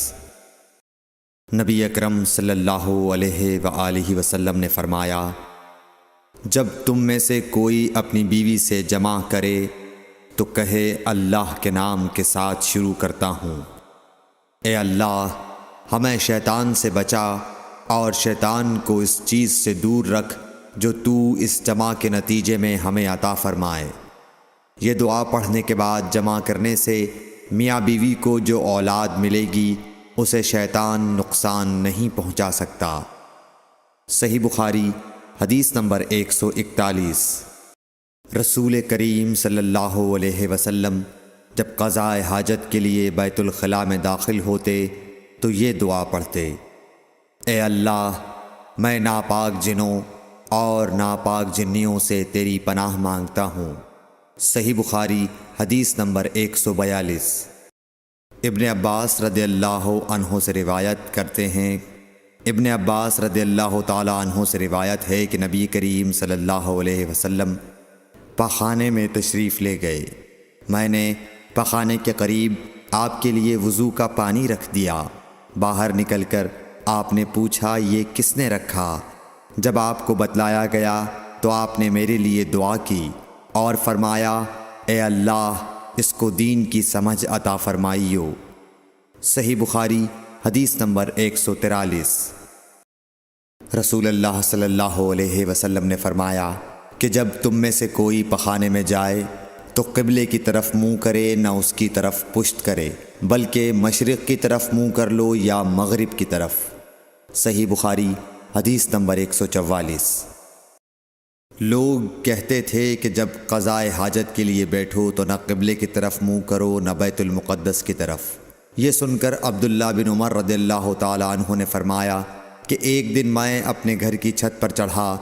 نبی اکرم صلی اللہ علیہ وآلہ وسلم نے فرمایا، جب تم میں سے کوئی اپنی بیوی سے جمع کرے تو کہے، اللہ کے نام کے ساتھ شروع کرتا ہوں، اے اللہ ہمیں شیطان سے بچا اور شیطان کو اس چیز سے دور رکھ جو تو اس جمع کے نتیجے میں ہمیں عطا فرمائے۔ یہ دعا پڑھنے کے بعد جمع کرنے سے میاں بیوی کو جو اولاد ملے گی اسے شیطان نقصان نہیں پہنچا سکتا۔ صحیح بخاری حدیث نمبر 141۔ رسول کریم صلی اللہ علیہ وسلم جب قضاء حاجت کے لیے بیت الخلاء میں داخل ہوتے تو یہ دعا پڑھتے: اے اللہ، میں ناپاک جنوں اور ناپاک جنیوں سے تیری پناہ مانگتا ہوں۔ صحیح بخاری حدیث نمبر 142۔ ابن عباس رضی اللہ عنہ سے روایت کرتے ہیں، ابن عباس رضی اللہ تعالی عنہ سے روایت ہے کہ نبی کریم صلی اللہ علیہ وسلم پاخانے میں تشریف لے گئے۔ میں نے پاخانے کے قریب آپ کے لیے وضو کا پانی رکھ دیا۔ باہر نکل کر آپ نے پوچھا یہ کس نے رکھا؟ جب آپ کو بتلایا گیا تو آپ نے میرے لیے دعا کی اور فرمایا: اے اللہ، اس کو دین کی سمجھ عطا فرمائیو۔ صحیح بخاری حدیث نمبر 143۔ رسول اللہ صلی اللہ علیہ وسلم نے فرمایا کہ جب تم میں سے کوئی پخانے میں جائے تو قبلے کی طرف منہ کرے نہ اس کی طرف پشت کرے، بلکہ مشرق کی طرف منہ کر لو یا مغرب کی طرف۔ صحیح بخاری حدیث نمبر 144۔ لوگ کہتے تھے کہ جب قضاء حاجت کے لیے بیٹھو تو نہ قبلے کی طرف منہ کرو نہ بیت المقدس کی طرف۔ یہ سن کر عبداللہ بن عمر رضی اللہ تعالی عنہ نے فرمایا کہ ایک دن میں اپنے گھر کی چھت پر چڑھا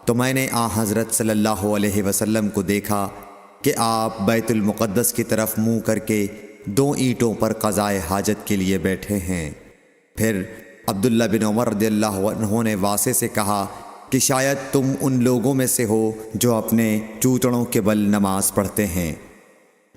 تو میں نے حضرت صلی اللہ علیہ وسلم کو دیکھا کہ آپ بیت المقدس کی طرف منہ کر کے 2 اینٹوں پر قضاء حاجت کے لیے بیٹھے ہیں۔ پھر عبداللہ بن عمر رضی اللہ عنہ نے واسع سے کہا کہ شاید تم ان لوگوں میں سے ہو جو اپنے چوچڑوں کے بل نماز پڑھتے ہیں۔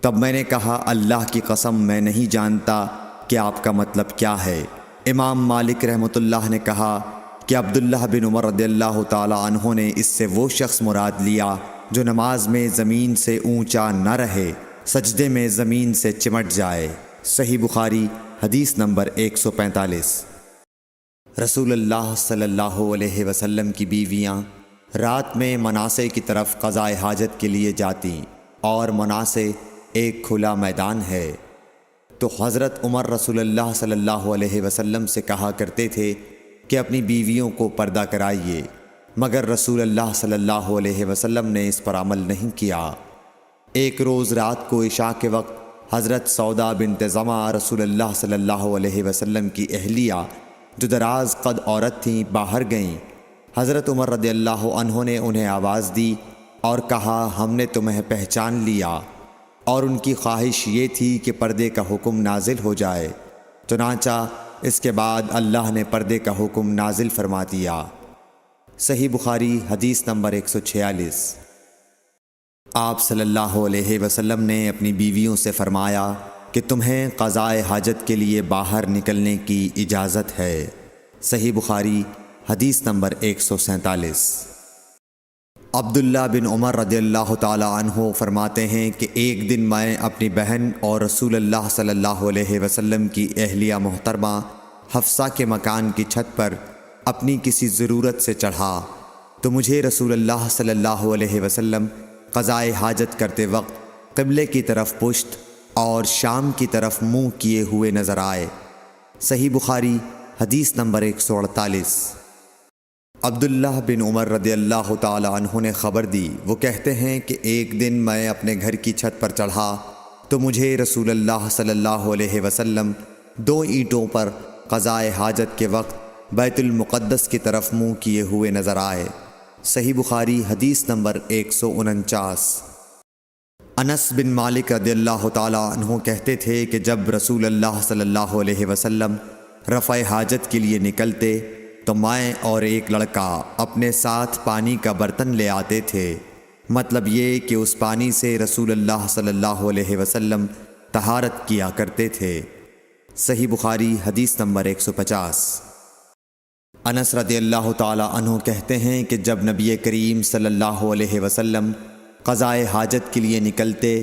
تب میں نے کہا اللہ کی قسم میں نہیں جانتا کہ آپ کا مطلب کیا ہے۔ امام مالک رحمۃ اللہ نے کہا کہ عبداللہ بن عمر رضی اللہ تعالی عنہ نے اس سے وہ شخص مراد لیا جو نماز میں زمین سے اونچا نہ رہے، سجدے میں زمین سے چمٹ جائے۔ صحیح بخاری حدیث نمبر 145۔ رسول اللہ صلی اللہ علیہ وسلم کی بیویاں رات میں مناصے کی طرف قضاء حاجت کے لیے جاتیں، اور مناصے ایک کھلا میدان ہے، تو حضرت عمر رسول اللہ صلی اللہ علیہ وسلم سے کہا کرتے تھے کہ اپنی بیویوں کو پردہ کرائیے، مگر رسول اللہ صلی اللہ علیہ وسلم نے اس پر عمل نہیں کیا۔ ایک روز رات کو عشاء کے وقت حضرت سودا بنت زمعہ رسول اللہ صلی اللہ علیہ وسلم کی اہلیہ جو دراز قد عورت تھیں باہر گئیں۔ حضرت عمر رضی اللہ عنہ نے انہیں آواز دی اور کہا ہم نے تمہیں پہچان لیا، اور ان کی خواہش یہ تھی کہ پردے کا حکم نازل ہو جائے، چنانچہ اس کے بعد اللہ نے پردے کا حکم نازل فرما دیا۔ صحیح بخاری حدیث نمبر 146۔ آپ صلی اللہ علیہ وسلم نے اپنی بیویوں سے فرمایا کہ تمہیں قضاء حاجت کے لیے باہر نکلنے کی اجازت ہے۔ صحیح بخاری حدیث نمبر 147۔ عبداللہ بن عمر رضی اللہ تعالی عنہ فرماتے ہیں کہ ایک دن میں اپنی بہن اور رسول اللہ صلی اللہ علیہ وسلم کی اہلیہ محترمہ حفصہ کے مکان کی چھت پر اپنی کسی ضرورت سے چڑھا تو مجھے رسول اللہ صلی اللہ علیہ وسلم قضاء حاجت کرتے وقت قبلے کی طرف پشت اور شام کی طرف منہ کیے ہوئے نظر آئے۔ صحیح بخاری حدیث نمبر 148۔ عبداللہ بن عمر رضی اللہ تعالی عنہ نے خبر دی، وہ کہتے ہیں کہ ایک دن میں اپنے گھر کی چھت پر چڑھا تو مجھے رسول اللہ صلی اللہ علیہ وسلم 2 اینٹوں پر قضاء حاجت کے وقت بیت المقدس کی طرف منہ کیے ہوئے نظر آئے۔ صحیح بخاری حدیث نمبر 149۔ انس بن مالک رضی اللہ تعالی عنہ کہتے تھے کہ جب رسول اللہ صلی اللہ علیہ وسلم رفع حاجت کے لیے نکلتے تو میں اور ایک لڑکا اپنے ساتھ پانی کا برتن لے آتے تھے، مطلب یہ کہ اس پانی سے رسول اللہ صلی اللہ علیہ وسلم طہارت کیا کرتے تھے۔ صحیح بخاری حدیث نمبر 150۔ انس رضی اللہ تعالی عنہ کہتے ہیں کہ جب نبی کریم صلی اللہ علیہ وسلم قضاء حاجت کے لیے نکلتے،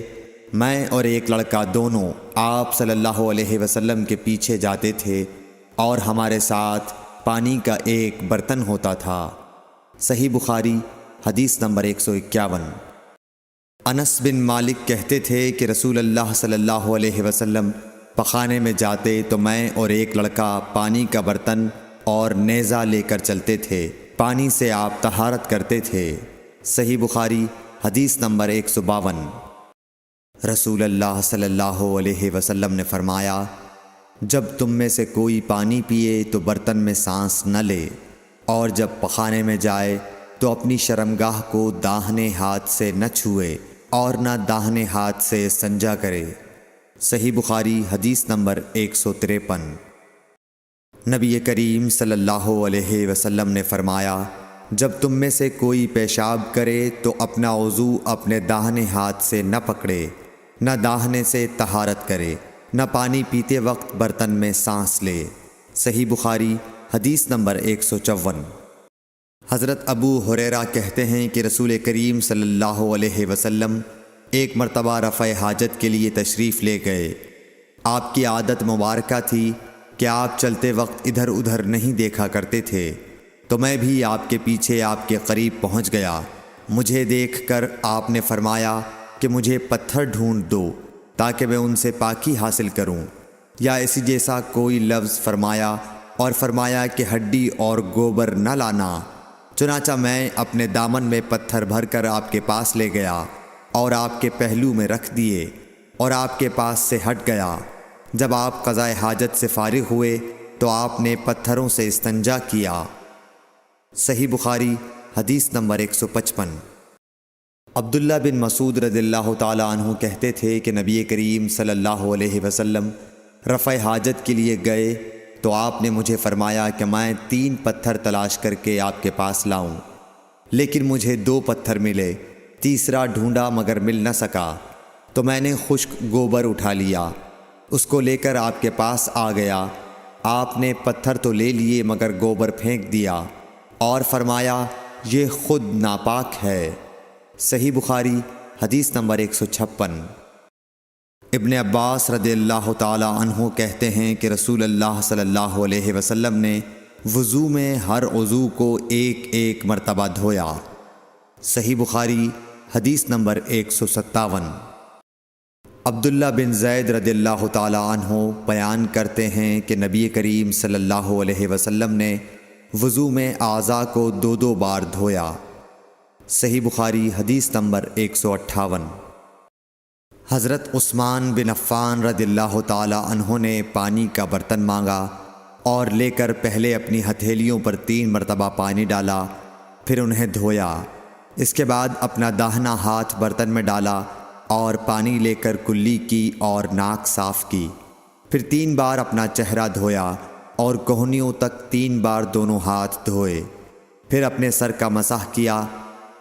میں اور ایک لڑکا دونوں آپ صلی اللہ علیہ وسلم کے پیچھے جاتے تھے اور ہمارے ساتھ پانی کا ایک برتن ہوتا تھا۔ صحیح بخاری حدیث نمبر 151۔ انس بن مالک کہتے تھے کہ رسول اللہ صلی اللہ علیہ وسلم پخانے میں جاتے تو میں اور ایک لڑکا پانی کا برتن اور نیزہ لے کر چلتے تھے، پانی سے آپ طہارت کرتے تھے۔ صحیح بخاری حدیث نمبر 152۔ رسول اللہ صلی اللہ علیہ وسلم نے فرمایا، جب تم میں سے کوئی پانی پیے تو برتن میں سانس نہ لے، اور جب پخانے میں جائے تو اپنی شرمگاہ کو داہنے ہاتھ سے نہ چھوئے اور نہ داہنے ہاتھ سے استنجا کرے۔ صحیح بخاری حدیث نمبر 153۔ نبی کریم صلی اللہ علیہ وسلم نے فرمایا، جب تم میں سے کوئی پیشاب کرے تو اپنا وضو اپنے داہنے ہاتھ سے نہ پکڑے، نہ داہنے سے طہارت کرے، نہ پانی پیتے وقت برتن میں سانس لے۔ صحیح بخاری حدیث نمبر 154۔ حضرت ابو ہریرہ کہتے ہیں کہ رسول کریم صلی اللہ علیہ وسلم ایک مرتبہ رفع حاجت کے لیے تشریف لے گئے۔ آپ کی عادت مبارکہ تھی کہ آپ چلتے وقت ادھر ادھر نہیں دیکھا کرتے تھے، تو میں بھی آپ کے پیچھے آپ کے قریب پہنچ گیا۔ مجھے دیکھ کر آپ نے فرمایا کہ مجھے پتھر ڈھونڈ دو تاکہ میں ان سے پاکی حاصل کروں، یا اسی جیسا کوئی لفظ فرمایا، اور فرمایا کہ ہڈی اور گوبر نہ لانا۔ چنانچہ میں اپنے دامن میں پتھر بھر کر آپ کے پاس لے گیا اور آپ کے پہلو میں رکھ دیے اور آپ کے پاس سے ہٹ گیا۔ جب آپ قضائے حاجت سے فارغ ہوئے تو آپ نے پتھروں سے استنجا کیا۔ صحیح بخاری حدیث نمبر 155۔ عبداللہ بن مسعود رضی اللہ تعالی عنہ کہتے تھے کہ نبی کریم صلی اللہ علیہ وسلم رفع حاجت کے لیے گئے تو آپ نے مجھے فرمایا کہ میں 3 پتھر تلاش کر کے آپ کے پاس لاؤں، لیکن مجھے 2 پتھر ملے، تیسرا ڈھونڈا مگر مل نہ سکا، تو میں نے خشک گوبر اٹھا لیا، اس کو لے کر آپ کے پاس آ گیا۔ آپ نے پتھر تو لے لیے مگر گوبر پھینک دیا اور فرمایا یہ خود ناپاک ہے۔ صحیح بخاری حدیث نمبر 156۔ ابن عباس رضی اللہ تعالی عنہ کہتے ہیں کہ رسول اللہ صلی اللہ علیہ وسلم نے وضو میں ہر عضو کو ایک ایک مرتبہ دھویا۔ صحیح بخاری حدیث نمبر 157۔ عبداللہ بن زید رضی اللہ تعالی عنہ بیان کرتے ہیں کہ نبی کریم صلی اللہ علیہ وسلم نے وضو میں اعضاء کو 2 بار دھویا۔ صحیح بخاری حدیث نمبر 158۔ حضرت عثمان بن عفان رضی اللہ تعالی عنہ نے پانی کا برتن مانگا اور لے کر پہلے اپنی ہتھیلیوں پر 3 مرتبہ پانی ڈالا، پھر انہیں دھویا۔ اس کے بعد اپنا داہنا ہاتھ برتن میں ڈالا اور پانی لے کر کلی کی اور ناک صاف کی، پھر 3 بار اپنا چہرہ دھویا اور کوہنیوں تک 3 بار دونوں ہاتھ دھوئے، پھر اپنے سر کا مسح کیا،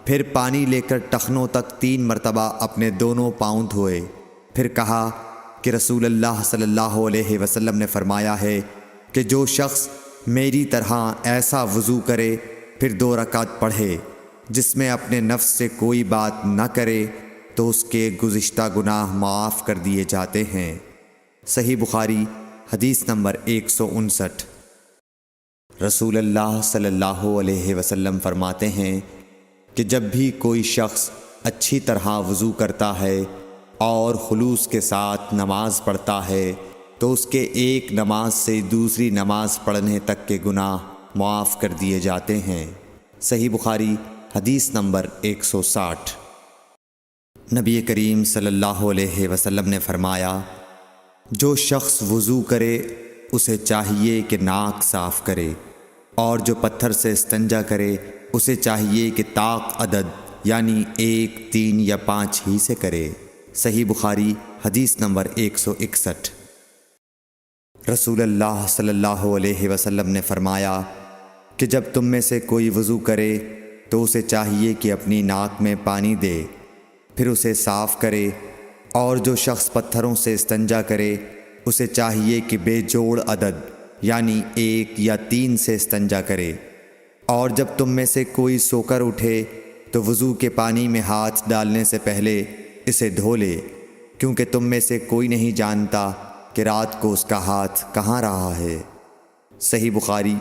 پھر پانی لے کر ٹخنوں تک 3 مرتبہ اپنے دونوں پاؤں دھوئے، پھر کہا کہ رسول اللہ صلی اللہ علیہ وسلم نے فرمایا ہے کہ جو شخص میری طرح ایسا وضو کرے پھر 2 رکعت پڑھے جس میں اپنے نفس سے کوئی بات نہ کرے تو اس کے گزشتہ گناہ معاف کر دیے جاتے ہیں۔ صحیح بخاری حدیث نمبر 159۔ رسول اللہ صلی اللہ علیہ وسلم فرماتے ہیں کہ جب بھی کوئی شخص اچھی طرح وضو کرتا ہے اور خلوص کے ساتھ نماز پڑھتا ہے تو اس کے ایک نماز سے دوسری نماز پڑھنے تک کے گناہ معاف کر دیے جاتے ہیں۔ صحیح بخاری حدیث نمبر 160۔ نبی کریم صلی اللہ علیہ وسلم نے فرمایا، جو شخص وضو کرے اسے چاہیے کہ ناک صاف کرے، اور جو پتھر سے استنجا کرے اسے چاہیے کہ طاق عدد یعنی 1، 3 یا 5 ہی سے کرے۔ صحیح بخاری حدیث نمبر 161۔ رسول اللہ صلی اللہ علیہ وسلم نے فرمایا کہ جب تم میں سے کوئی وضو کرے تو اسے چاہیے کہ اپنی ناک میں پانی دے، پھر اسے صاف کرے، اور جو شخص پتھروں سے استنجا کرے اسے چاہیے کہ بے جوڑ عدد یعنی 1 یا 3 سے استنجا کرے، اور جب تم میں سے کوئی سو کر اٹھے تو وضو کے پانی میں ہاتھ ڈالنے سے پہلے اسے دھو لے، کیونکہ تم میں سے کوئی نہیں جانتا کہ رات کو اس کا ہاتھ کہاں رہا ہے۔ صحیح بخاری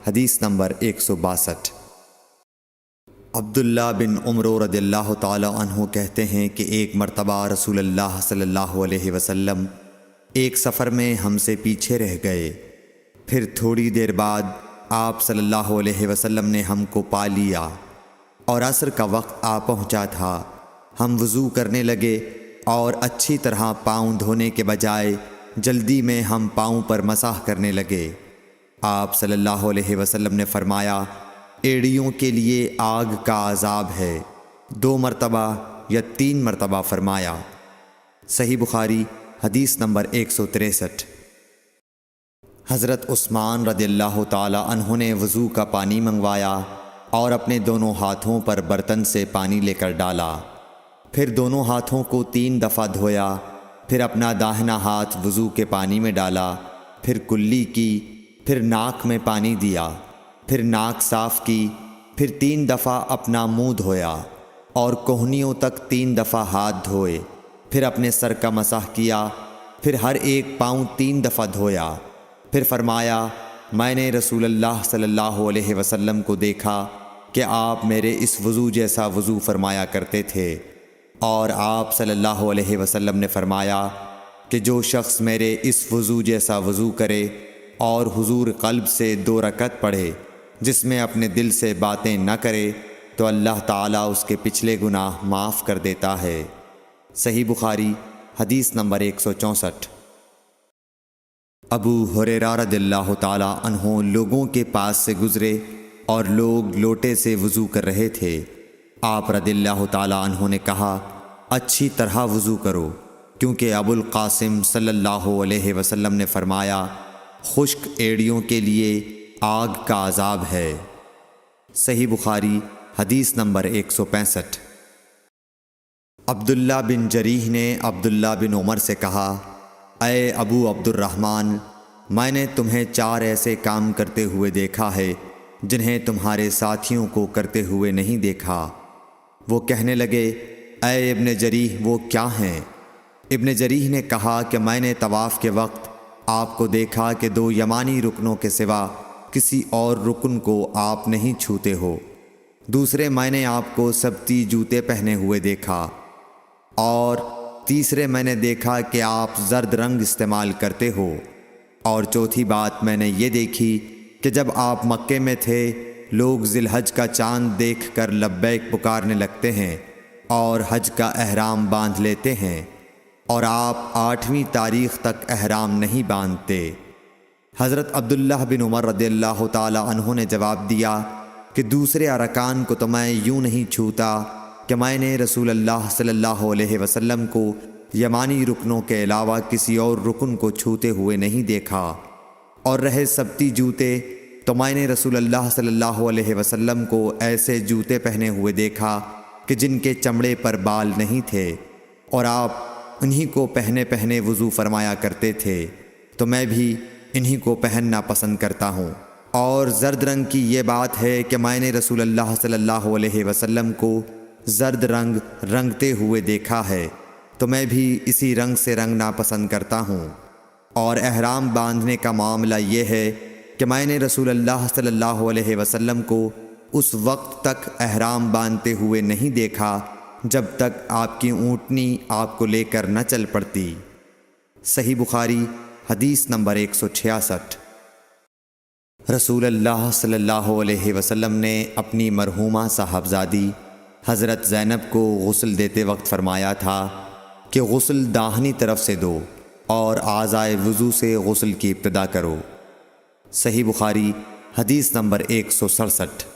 حدیث نمبر 162۔ عبداللہ بن عمر رضی اللہ تعالی عنہ کہتے ہیں کہ ایک مرتبہ رسول اللہ صلی اللہ علیہ وسلم ایک سفر میں ہم سے پیچھے رہ گئے، پھر تھوڑی دیر بعد آپ صلی اللہ علیہ وسلم نے ہم کو پا لیا اور عصر کا وقت آ پہنچا تھا۔ ہم وضو کرنے لگے اور اچھی طرح پاؤں دھونے کے بجائے جلدی میں ہم پاؤں پر مسح کرنے لگے۔ آپ صلی اللہ علیہ وسلم نے فرمایا، ایڑیوں کے لیے آگ کا عذاب ہے، 2 مرتبہ یا 3 مرتبہ فرمایا۔ صحیح بخاری حدیث نمبر 163۔ حضرت عثمان رضی اللہ تعالی عنہ نے وضو کا پانی منگوایا اور اپنے دونوں ہاتھوں پر برتن سے پانی لے کر ڈالا، پھر دونوں ہاتھوں کو 3 دفعہ دھویا، پھر اپنا داہنا ہاتھ وضو کے پانی میں ڈالا، پھر کلی کی، پھر ناک میں پانی دیا، پھر ناک صاف کی، پھر 3 دفعہ اپنا منہ دھویا اور کوہنیوں تک 3 دفعہ ہاتھ دھوئے، پھر اپنے سر کا مسح کیا، پھر ہر ایک پاؤں 3 دفعہ دھویا، پھر فرمایا، میں نے رسول اللہ صلی اللہ علیہ وسلم کو دیکھا کہ آپ میرے اس وضو جیسا وضو فرمایا کرتے تھے، اور آپ صلی اللہ علیہ وسلم نے فرمایا کہ جو شخص میرے اس وضو جیسا وضو کرے اور حضور قلب سے 2 رکعت پڑھے جس میں اپنے دل سے باتیں نہ کرے تو اللہ تعالیٰ اس کے پچھلے گناہ معاف کر دیتا ہے۔ صحیح بخاری حدیث نمبر 164۔ ابو ہریرہ رضی اللہ تعالیٰ عنہ لوگوں کے پاس سے گزرے اور لوگ لوٹے سے وضو کر رہے تھے۔ آپ رضی اللہ تعالیٰ عنہ نے کہا، اچھی طرح وضو کرو، کیونکہ ابو القاسم صلی اللہ علیہ وسلم نے فرمایا، خشک ایڑیوں کے لیے آگ کا عذاب ہے۔ صحیح بخاری حدیث نمبر 165۔ عبداللہ بن جریح نے عبداللہ بن عمر سے کہا، اے ابو عبد الرحمن، میں نے تمہیں 4 ایسے کام کرتے ہوئے دیکھا ہے جنہیں تمہارے ساتھیوں کو کرتے ہوئے نہیں دیکھا۔ وہ کہنے لگے، اے ابن جریح وہ کیا ہیں؟ ابن جریح نے کہا کہ میں نے طواف کے وقت آپ کو دیکھا کہ 2 یمانی رکنوں کے سوا کسی اور رکن کو آپ نہیں چھوتے ہو۔ دوسرے میں نے آپ کو سبتی جوتے پہنے ہوئے دیکھا، اور تیسرے میں نے دیکھا کہ آپ زرد رنگ استعمال کرتے ہو، اور چوتھی بات میں نے یہ دیکھی کہ جب آپ مکے میں تھے لوگ ذی الحج کا چاند دیکھ کر لبیک پکارنے لگتے ہیں اور حج کا احرام باندھ لیتے ہیں، اور آپ 8ویں تاریخ تک احرام نہیں باندھتے۔ حضرت عبداللہ بن عمر رضی اللہ تعالی عنہ نے جواب دیا کہ دوسرے ارکان کو تو میں یوں نہیں چھوتا کہ میں نے رسول اللہ صلی اللہ علیہ وسلم کو یمانی رکنوں کے علاوہ کسی اور رکن کو چھوتے ہوئے نہیں دیکھا، اور رہے سبتی جوتے تو میں نے رسول اللہ صلی اللہ علیہ وسلم کو ایسے جوتے پہنے ہوئے دیکھا کہ جن کے چمڑے پر بال نہیں تھے، اور آپ انہی کو پہنے وضو فرمایا کرتے تھے، تو میں بھی انہی کو پہننا پسند کرتا ہوں۔ اور زرد رنگ کی یہ بات ہے کہ میں نے رسول اللہ صلی اللہ علیہ وسلم کو زرد رنگ رنگتے ہوئے دیکھا ہے، تو میں بھی اسی رنگ سے رنگنا پسند کرتا ہوں۔ اور احرام باندھنے کا معاملہ یہ ہے کہ میں نے رسول اللہ صلی اللہ علیہ وسلم کو اس وقت تک احرام باندھتے ہوئے نہیں دیکھا جب تک آپ کی اونٹنی آپ کو لے کر نہ چل پڑتی۔ صحیح بخاری حدیث نمبر 166۔ رسول اللہ صلی اللہ علیہ وسلم نے اپنی مرحومہ صاحبزادی حضرت زینب کو غسل دیتے وقت فرمایا تھا کہ غسل داہنی طرف سے دو اور اعضائے وضو سے غسل کی ابتدا کرو۔ صحیح بخاری حدیث نمبر 167۔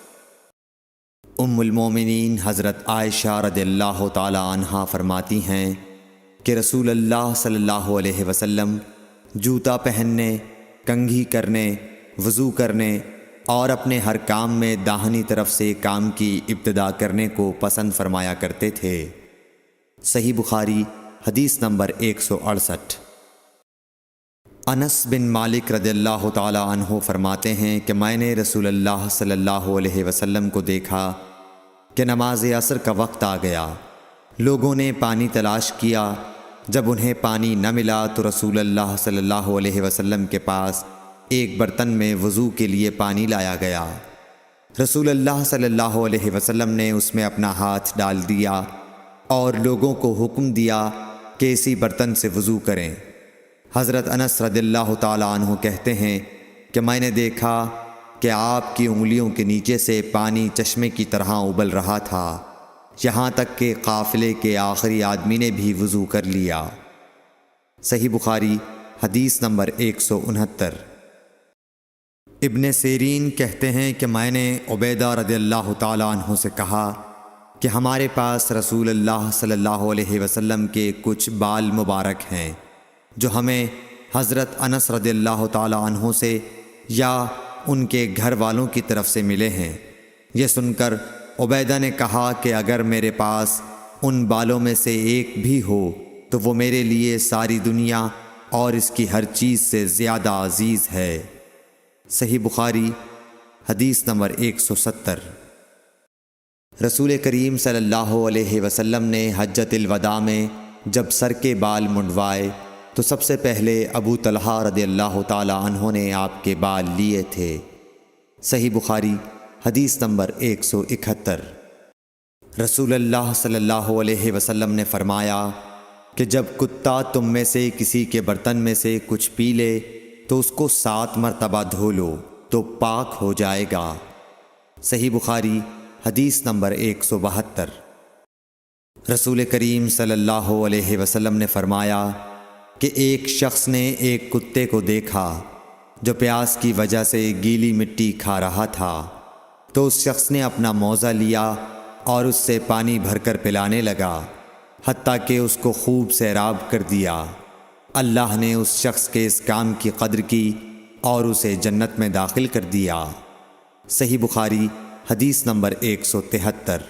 ام المومنین حضرت عائشہ رضی اللہ تعالی عنہا فرماتی ہیں کہ رسول اللہ صلی اللہ علیہ وسلم جوتا پہننے، کنگھی کرنے، وضو کرنے اور اپنے ہر کام میں داہنی طرف سے کام کی ابتدا کرنے کو پسند فرمایا کرتے تھے۔ صحیح بخاری حدیث نمبر 168۔ انس بن مالک رضی اللہ تعالی عنہ فرماتے ہیں کہ میں نے رسول اللہ صلی اللہ علیہ وسلم کو دیکھا کہ نماز عصر کا وقت آ گیا، لوگوں نے پانی تلاش کیا، جب انہیں پانی نہ ملا تو رسول اللہ صلی اللہ علیہ وسلم کے پاس ایک برتن میں وضو کے لیے پانی لایا گیا۔ رسول اللہ صلی اللہ علیہ وسلم نے اس میں اپنا ہاتھ ڈال دیا اور لوگوں کو حکم دیا کہ اسی برتن سے وضو کریں۔ حضرت انس رضی اللہ تعالی عنہ کہتے ہیں کہ میں نے دیکھا کہ آپ کی انگلیوں کے نیچے سے پانی چشمے کی طرح ابل رہا تھا، یہاں تک کہ قافلے کے آخری آدمی نے بھی وضو کر لیا۔ صحیح بخاری حدیث نمبر 169۔ ابن سیرین کہتے ہیں کہ میں نے عبیدہ رضی اللہ تعالی عنہ سے کہا کہ ہمارے پاس رسول اللہ صلی اللہ علیہ وسلم کے کچھ بال مبارک ہیں جو ہمیں حضرت انس رضی اللہ تعالی عنہ سے یا ان کے گھر والوں کی طرف سے ملے ہیں۔ یہ سن کر عبیدہ نے کہا کہ اگر میرے پاس ان بالوں میں سے ایک بھی ہو تو وہ میرے لیے ساری دنیا اور اس کی ہر چیز سے زیادہ عزیز ہے۔ صحیح بخاری حدیث نمبر 170۔ رسول کریم صلی اللہ علیہ وسلم نے حجۃ الوداع میں جب سر کے بال منڈوائے تو سب سے پہلے ابو طلحہ رضی اللہ تعالی عنہ نے آپ کے بال لیے تھے۔ صحیح بخاری حدیث نمبر 171۔ رسول اللہ صلی اللہ علیہ وسلم نے فرمایا کہ جب کتا تم میں سے کسی کے برتن میں سے کچھ پی لے تو اس کو 7 مرتبہ دھو لو تو پاک ہو جائے گا۔ صحیح بخاری حدیث نمبر 172۔ رسول کریم صلی اللہ علیہ وسلم نے فرمایا کہ ایک شخص نے ایک کتے کو دیکھا جو پیاس کی وجہ سے گیلی مٹی کھا رہا تھا، تو اس شخص نے اپنا موزہ لیا اور اس سے پانی بھر کر پلانے لگا حتیٰ کہ اس کو خوب سیراب کر دیا۔ اللہ نے اس شخص کے اس کام کی قدر کی اور اسے جنت میں داخل کر دیا۔ صحیح بخاری حدیث نمبر 173۔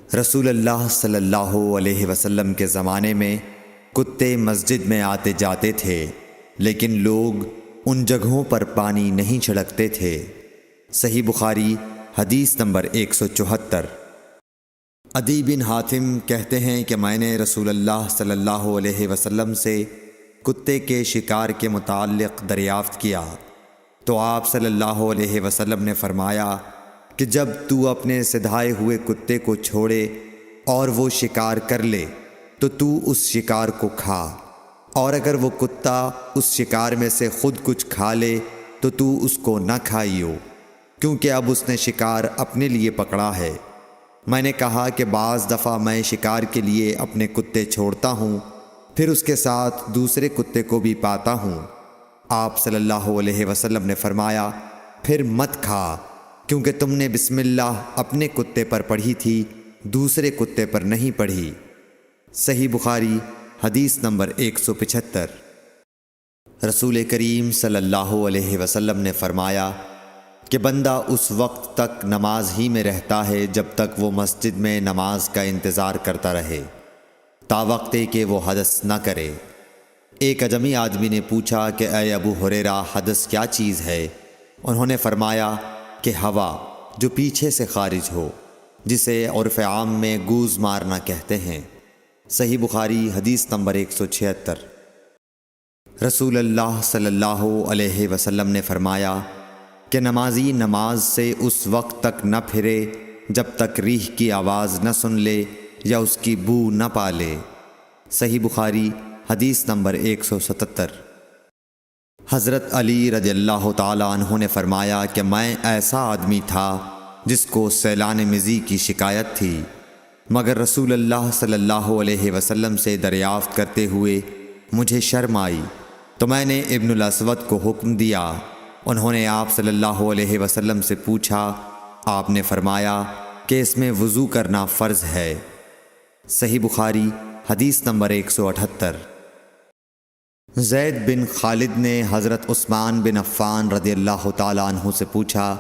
رسول اللہ صلی اللہ علیہ وسلم کے زمانے میں کتے مسجد میں آتے جاتے تھے، لیکن لوگ ان جگہوں پر پانی نہیں چھڑکتے تھے۔ صحیح بخاری حدیث نمبر 174۔ عدی بن حاتم کہتے ہیں کہ میں نے رسول اللہ صلی اللہ علیہ وسلم سے کتے کے شکار کے متعلق دریافت کیا تو آپ صلی اللہ علیہ وسلم نے فرمایا کہ جب تو اپنے سدھائے ہوئے کتے کو چھوڑے اور وہ شکار کر لے تو اس شکار کو کھا، اور اگر وہ کتا اس شکار میں سے خود کچھ کھا لے تو اس کو نہ کھائیو، کیونکہ اب اس نے شکار اپنے لیے پکڑا ہے۔ میں نے کہا کہ بعض دفعہ میں شکار کے لیے اپنے کتے چھوڑتا ہوں، پھر اس کے ساتھ دوسرے کتے کو بھی پاتا ہوں۔ آپ صلی اللہ علیہ وسلم نے فرمایا پھر مت کھا، کیونکہ تم نے بسم اللہ اپنے کتے پر پڑھی تھی، دوسرے کتے پر نہیں پڑھی۔ صحیح بخاری حدیث نمبر 175۔ رسول کریم صلی اللہ علیہ وسلم نے فرمایا کہ بندہ اس وقت تک نماز ہی میں رہتا ہے جب تک وہ مسجد میں نماز کا انتظار کرتا رہے، تاوقت کہ وہ حدث نہ کرے۔ ایک اجمی آدمی نے پوچھا کہ اے ابو ہریرہ، حدث کیا چیز ہے؟ انہوں نے فرمایا کہ ہوا جو پیچھے سے خارج ہو، جسے عرف عام میں گوز مارنا کہتے ہیں۔ صحیح بخاری حدیث نمبر 176۔ رسول اللہ صلی اللہ علیہ وسلم نے فرمایا کہ نمازی نماز سے اس وقت تک نہ پھرے جب تک ریح کی آواز نہ سن لے یا اس کی بو نہ پا لے۔ صحیح بخاری حدیث نمبر 177۔ حضرت علی رضی اللہ تعالی عنہ نے فرمایا کہ میں ایسا آدمی تھا جس کو سیلان مزی کی شکایت تھی، مگر رسول اللہ صلی اللہ علیہ وسلم سے دریافت کرتے ہوئے مجھے شرم آئی تو میں نے ابن الاسود کو حکم دیا۔ انہوں نے آپ صلی اللہ علیہ وسلم سے پوچھا، آپ نے فرمایا کہ اس میں وضو کرنا فرض ہے۔ صحیح بخاری حدیث نمبر 178۔ زید بن خالد نے حضرت عثمان بن عفان رضی اللہ تعالی عنہ سے پوچھا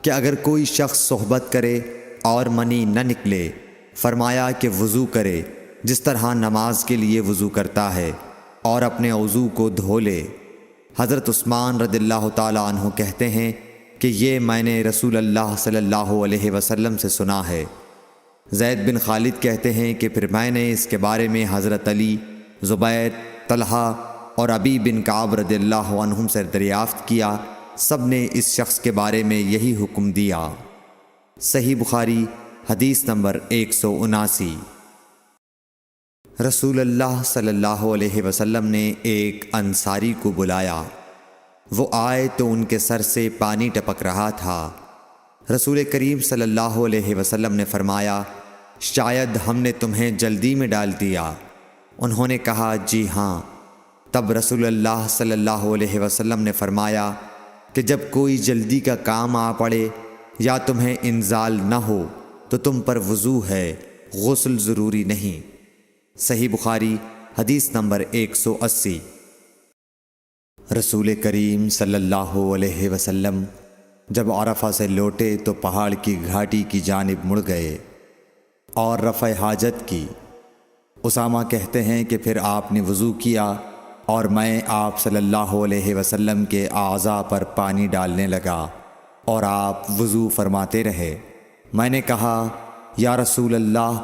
کہ اگر کوئی شخص صحبت کرے اور منی نہ نکلے، فرمایا کہ وضو کرے جس طرح نماز کے لیے وضو کرتا ہے اور اپنے وضو کو دھو لے۔ حضرت عثمان رضی اللہ تعالی عنہ کہتے ہیں کہ یہ میں نے رسول اللہ صلی اللہ علیہ وسلم سے سنا ہے۔ زید بن خالد کہتے ہیں کہ پھر میں نے اس کے بارے میں حضرت علی، زبیر، طلحہ اور ابی بن کعب رضی اللہ عنہم سے دریافت کیا سب نے اس شخص کے بارے میں یہی حکم دیا۔ صحیح بخاری حدیث نمبر 179۔ رسول اللہ صلی اللہ علیہ وسلم نے ایک انصاری کو بلایا۔ وہ آئے تو ان کے سر سے پانی ٹپک رہا تھا۔ رسول کریم صلی اللہ علیہ وسلم نے فرمایا، شاید ہم نے تمہیں جلدی میں ڈال دیا۔ انہوں نے کہا، جی ہاں۔ تب رسول اللہ صلی اللہ علیہ وسلم نے فرمایا کہ جب کوئی جلدی کا کام آ پڑے یا تمہیں انزال نہ ہو تو تم پر وضو ہے، غسل ضروری نہیں۔ صحیح بخاری حدیث نمبر 180۔ رسول کریم صلی اللہ علیہ وسلم جب عرفہ سے لوٹے تو پہاڑ کی گھاٹی کی جانب مڑ گئے اور رفع حاجت کی۔ اسامہ کہتے ہیں کہ پھر آپ نے وضو کیا اور میں آپ صلی اللہ علیہ وسلم کے اعضاء پر پانی ڈالنے لگا اور آپ وضو فرماتے رہے۔ میں نے کہا، یا رسول اللہ،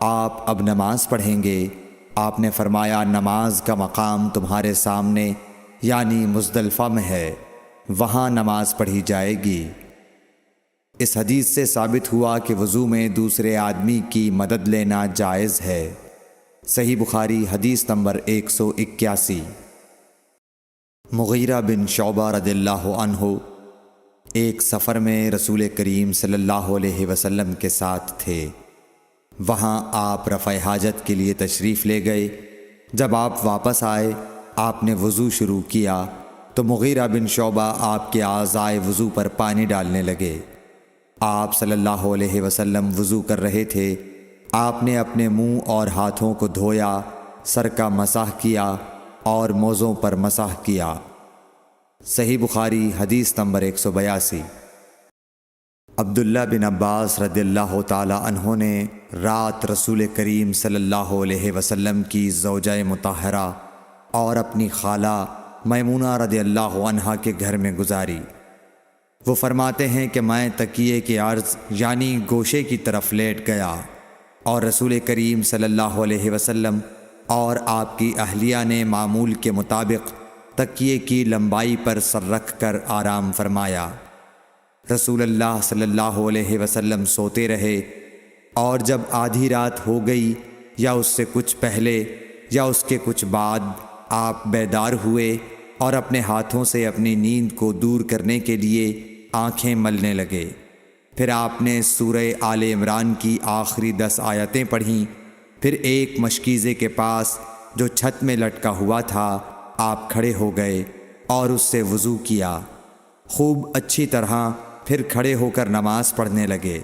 آپ اب نماز پڑھیں گے؟ آپ نے فرمایا، نماز کا مقام تمہارے سامنے یعنی مزدلفہ میں ہے، وہاں نماز پڑھی جائے گی۔ اس حدیث سے ثابت ہوا کہ وضو میں دوسرے آدمی کی مدد لینا جائز ہے۔ صحیح بخاری حدیث نمبر 181۔ مغیرہ بن شعبہ رضی اللہ عنہ ایک سفر میں رسول کریم صلی اللہ علیہ وسلم کے ساتھ تھے۔ وہاں آپ رفع حاجت کے لیے تشریف لے گئے۔ جب آپ واپس آئے، آپ نے وضو شروع کیا تو مغیرہ بن شعبہ آپ کے اعضائے وضو پر پانی ڈالنے لگے۔ آپ صلی اللہ علیہ وسلم وضو کر رہے تھے۔ آپ نے اپنے منہ اور ہاتھوں کو دھویا، سر کا مسح کیا اور موزوں پر مسح کیا۔ صحیح بخاری حدیث نمبر 182۔ عبداللہ بن عباس رضی اللہ تعالی عنہ نے رات رسول کریم صلی اللہ علیہ وسلم کی زوجہ مطہرہ اور اپنی خالہ میمونہ رضی اللہ عنہا کے گھر میں گزاری۔ وہ فرماتے ہیں کہ میں تکیے کے عرض یعنی گوشے کی طرف لیٹ گیا اور رسول کریم صلی اللہ علیہ وسلم اور آپ کی اہلیہ نے معمول کے مطابق تکیے کی لمبائی پر سر رکھ کر آرام فرمایا۔ رسول اللہ صلی اللہ علیہ وسلم سوتے رہے اور جب آدھی رات ہو گئی یا اس سے کچھ پہلے یا اس کے کچھ بعد آپ بیدار ہوئے اور اپنے ہاتھوں سے اپنی نیند کو دور کرنے کے لیے آنکھیں ملنے لگے۔ پھر آپ نے سورہ آل عمران کی آخری 10 آیتیں پڑھیں۔ پھر ایک مشکیزے کے پاس جو چھت میں لٹکا ہوا تھا آپ کھڑے ہو گئے اور اس سے وضو کیا، خوب اچھی طرح، پھر کھڑے ہو کر نماز پڑھنے لگے۔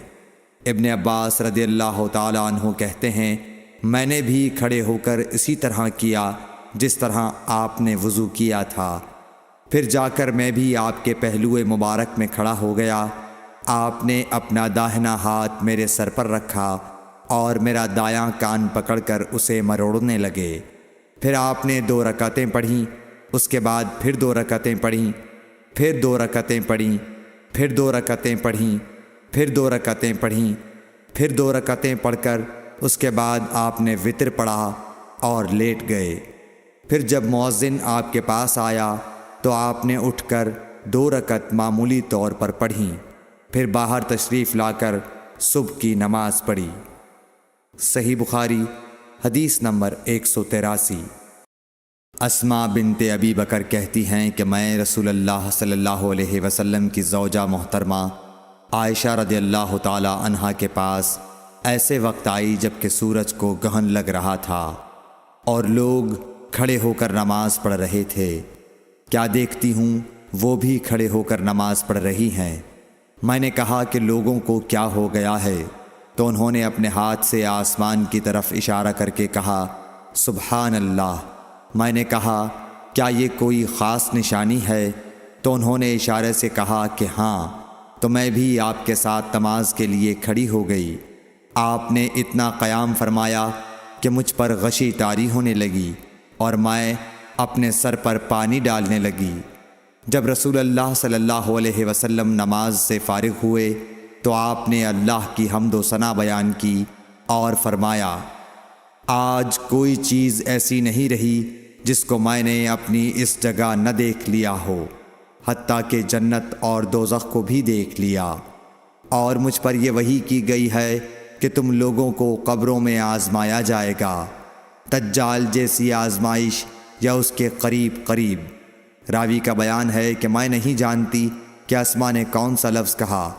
ابن عباس رضی اللہ تعالی عنہ کہتے ہیں، میں نے بھی کھڑے ہو کر اسی طرح کیا جس طرح آپ نے وضو کیا تھا۔ پھر جا کر میں بھی آپ کے پہلو مبارک میں کھڑا ہو گیا۔ آپ نے اپنا داہنا ہاتھ میرے سر پر رکھا اور میرا دایاں کان پکڑ کر اسے مروڑنے لگے۔ پھر آپ نے 2 رکعتیں پڑھیں، اس کے بعد پھر 2 رکعتیں پڑھیں، پھر 2 رکعتیں پڑھیں، پھر 2 رکعتیں پڑھیں، پھر 2 رکعتیں پڑھیں، پھر 2 رکعتیں پڑھ کر اس کے بعد آپ نے وتر پڑھا اور لیٹ گئے۔ پھر جب مؤذن آپ کے پاس آیا تو آپ نے اٹھ کر 2 رکعت معمولی طور پر پڑھیں، پھر باہر تشریف لا کر صبح کی نماز پڑھی۔ صحیح بخاری حدیث نمبر 183۔ اسماء بنت ابی بکر کہتی ہیں کہ میں رسول اللہ صلی اللہ علیہ وسلم کی زوجہ محترمہ عائشہ رضی اللہ تعالی عنہا کے پاس ایسے وقت آئی جب کہ سورج کو گہن لگ رہا تھا اور لوگ کھڑے ہو کر نماز پڑھ رہے تھے۔ کیا دیکھتی ہوں وہ بھی کھڑے ہو کر نماز پڑھ رہی ہیں۔ میں نے کہا کہ لوگوں کو کیا ہو گیا ہے، تو انہوں نے اپنے ہاتھ سے آسمان کی طرف اشارہ کر کے کہا، سبحان اللہ۔ میں نے کہا، کیا یہ کوئی خاص نشانی ہے؟ تو انہوں نے اشارے سے کہا کہ ہاں۔ تو میں بھی آپ کے ساتھ نماز کے لیے کھڑی ہو گئی۔ آپ نے اتنا قیام فرمایا کہ مجھ پر غشی طاری ہونے لگی اور میں اپنے سر پر پانی ڈالنے لگی۔ جب رسول اللہ صلی اللہ علیہ وسلم نماز سے فارغ ہوئے تو آپ نے اللہ کی حمد و ثنا بیان کی اور فرمایا، آج کوئی چیز ایسی نہیں رہی جس کو میں نے اپنی اس جگہ نہ دیکھ لیا ہو۔ حتیٰ کہ جنت اور دوزخ کو بھی دیکھ لیا، اور مجھ پر یہ وحی کی گئی ہے کہ تم لوگوں کو قبروں میں آزمایا جائے گا، دجال جیسی آزمائش یا اس کے قریب قریب۔ راوی کا بیان ہے کہ میں نہیں جانتی کہ اسما نے کون سا لفظ کہا۔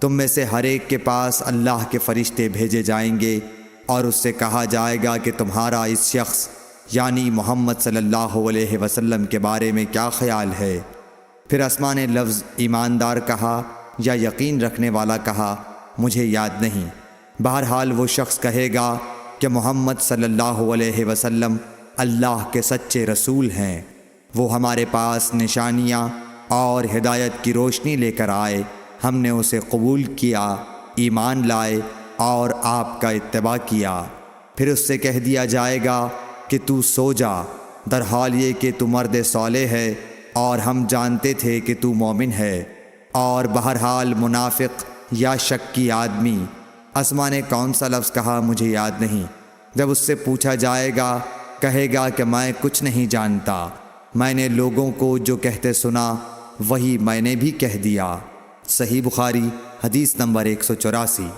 تم میں سے ہر ایک کے پاس اللہ کے فرشتے بھیجے جائیں گے اور اس سے کہا جائے گا کہ تمہارا اس شخص یعنی محمد صلی اللہ علیہ وسلم کے بارے میں کیا خیال ہے؟ پھر اسما نے لفظ ایماندار کہا یا یقین رکھنے والا کہا، مجھے یاد نہیں۔ بہرحال وہ شخص کہے گا کہ محمد صلی اللہ علیہ وسلم اللہ کے سچے رسول ہیں، وہ ہمارے پاس نشانیاں اور ہدایت کی روشنی لے کر آئے، ہم نے اسے قبول کیا، ایمان لائے اور آپ کا اتباع کیا۔ پھر اس سے کہہ دیا جائے گا کہ تو سو جا، در حال یہ کہ تو مرد صالح ہے اور ہم جانتے تھے کہ تو مومن ہے۔ اور بہرحال منافق یا شکی آدمی، اسما نے کون سا لفظ کہا مجھے یاد نہیں، جب اس سے پوچھا جائے گا کہے گا کہ میں کچھ نہیں جانتا، میں نے لوگوں کو جو کہتے سنا وہی میں نے بھی کہہ دیا۔ صحیح بخاری حدیث نمبر 184۔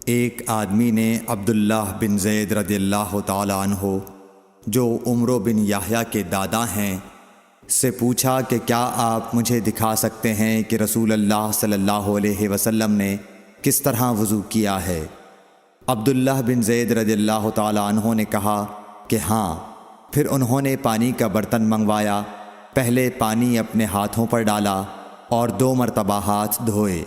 ایک آدمی نے عبداللہ بن زید رضی اللہ تعالی عنہ جو عمرو بن یحییٰ کے دادا ہیں سے پوچھا کہ کیا آپ مجھے دکھا سکتے ہیں کہ رسول اللہ صلی اللہ علیہ وسلم نے کس طرح وضو کیا ہے؟ عبداللہ بن زید رضی اللہ تعالی عنہ نے کہا کہ ہاں۔ پھر انہوں نے پانی کا برتن منگوایا، پہلے پانی اپنے ہاتھوں پر ڈالا اور 2 مرتبہ ہاتھ دھوئے،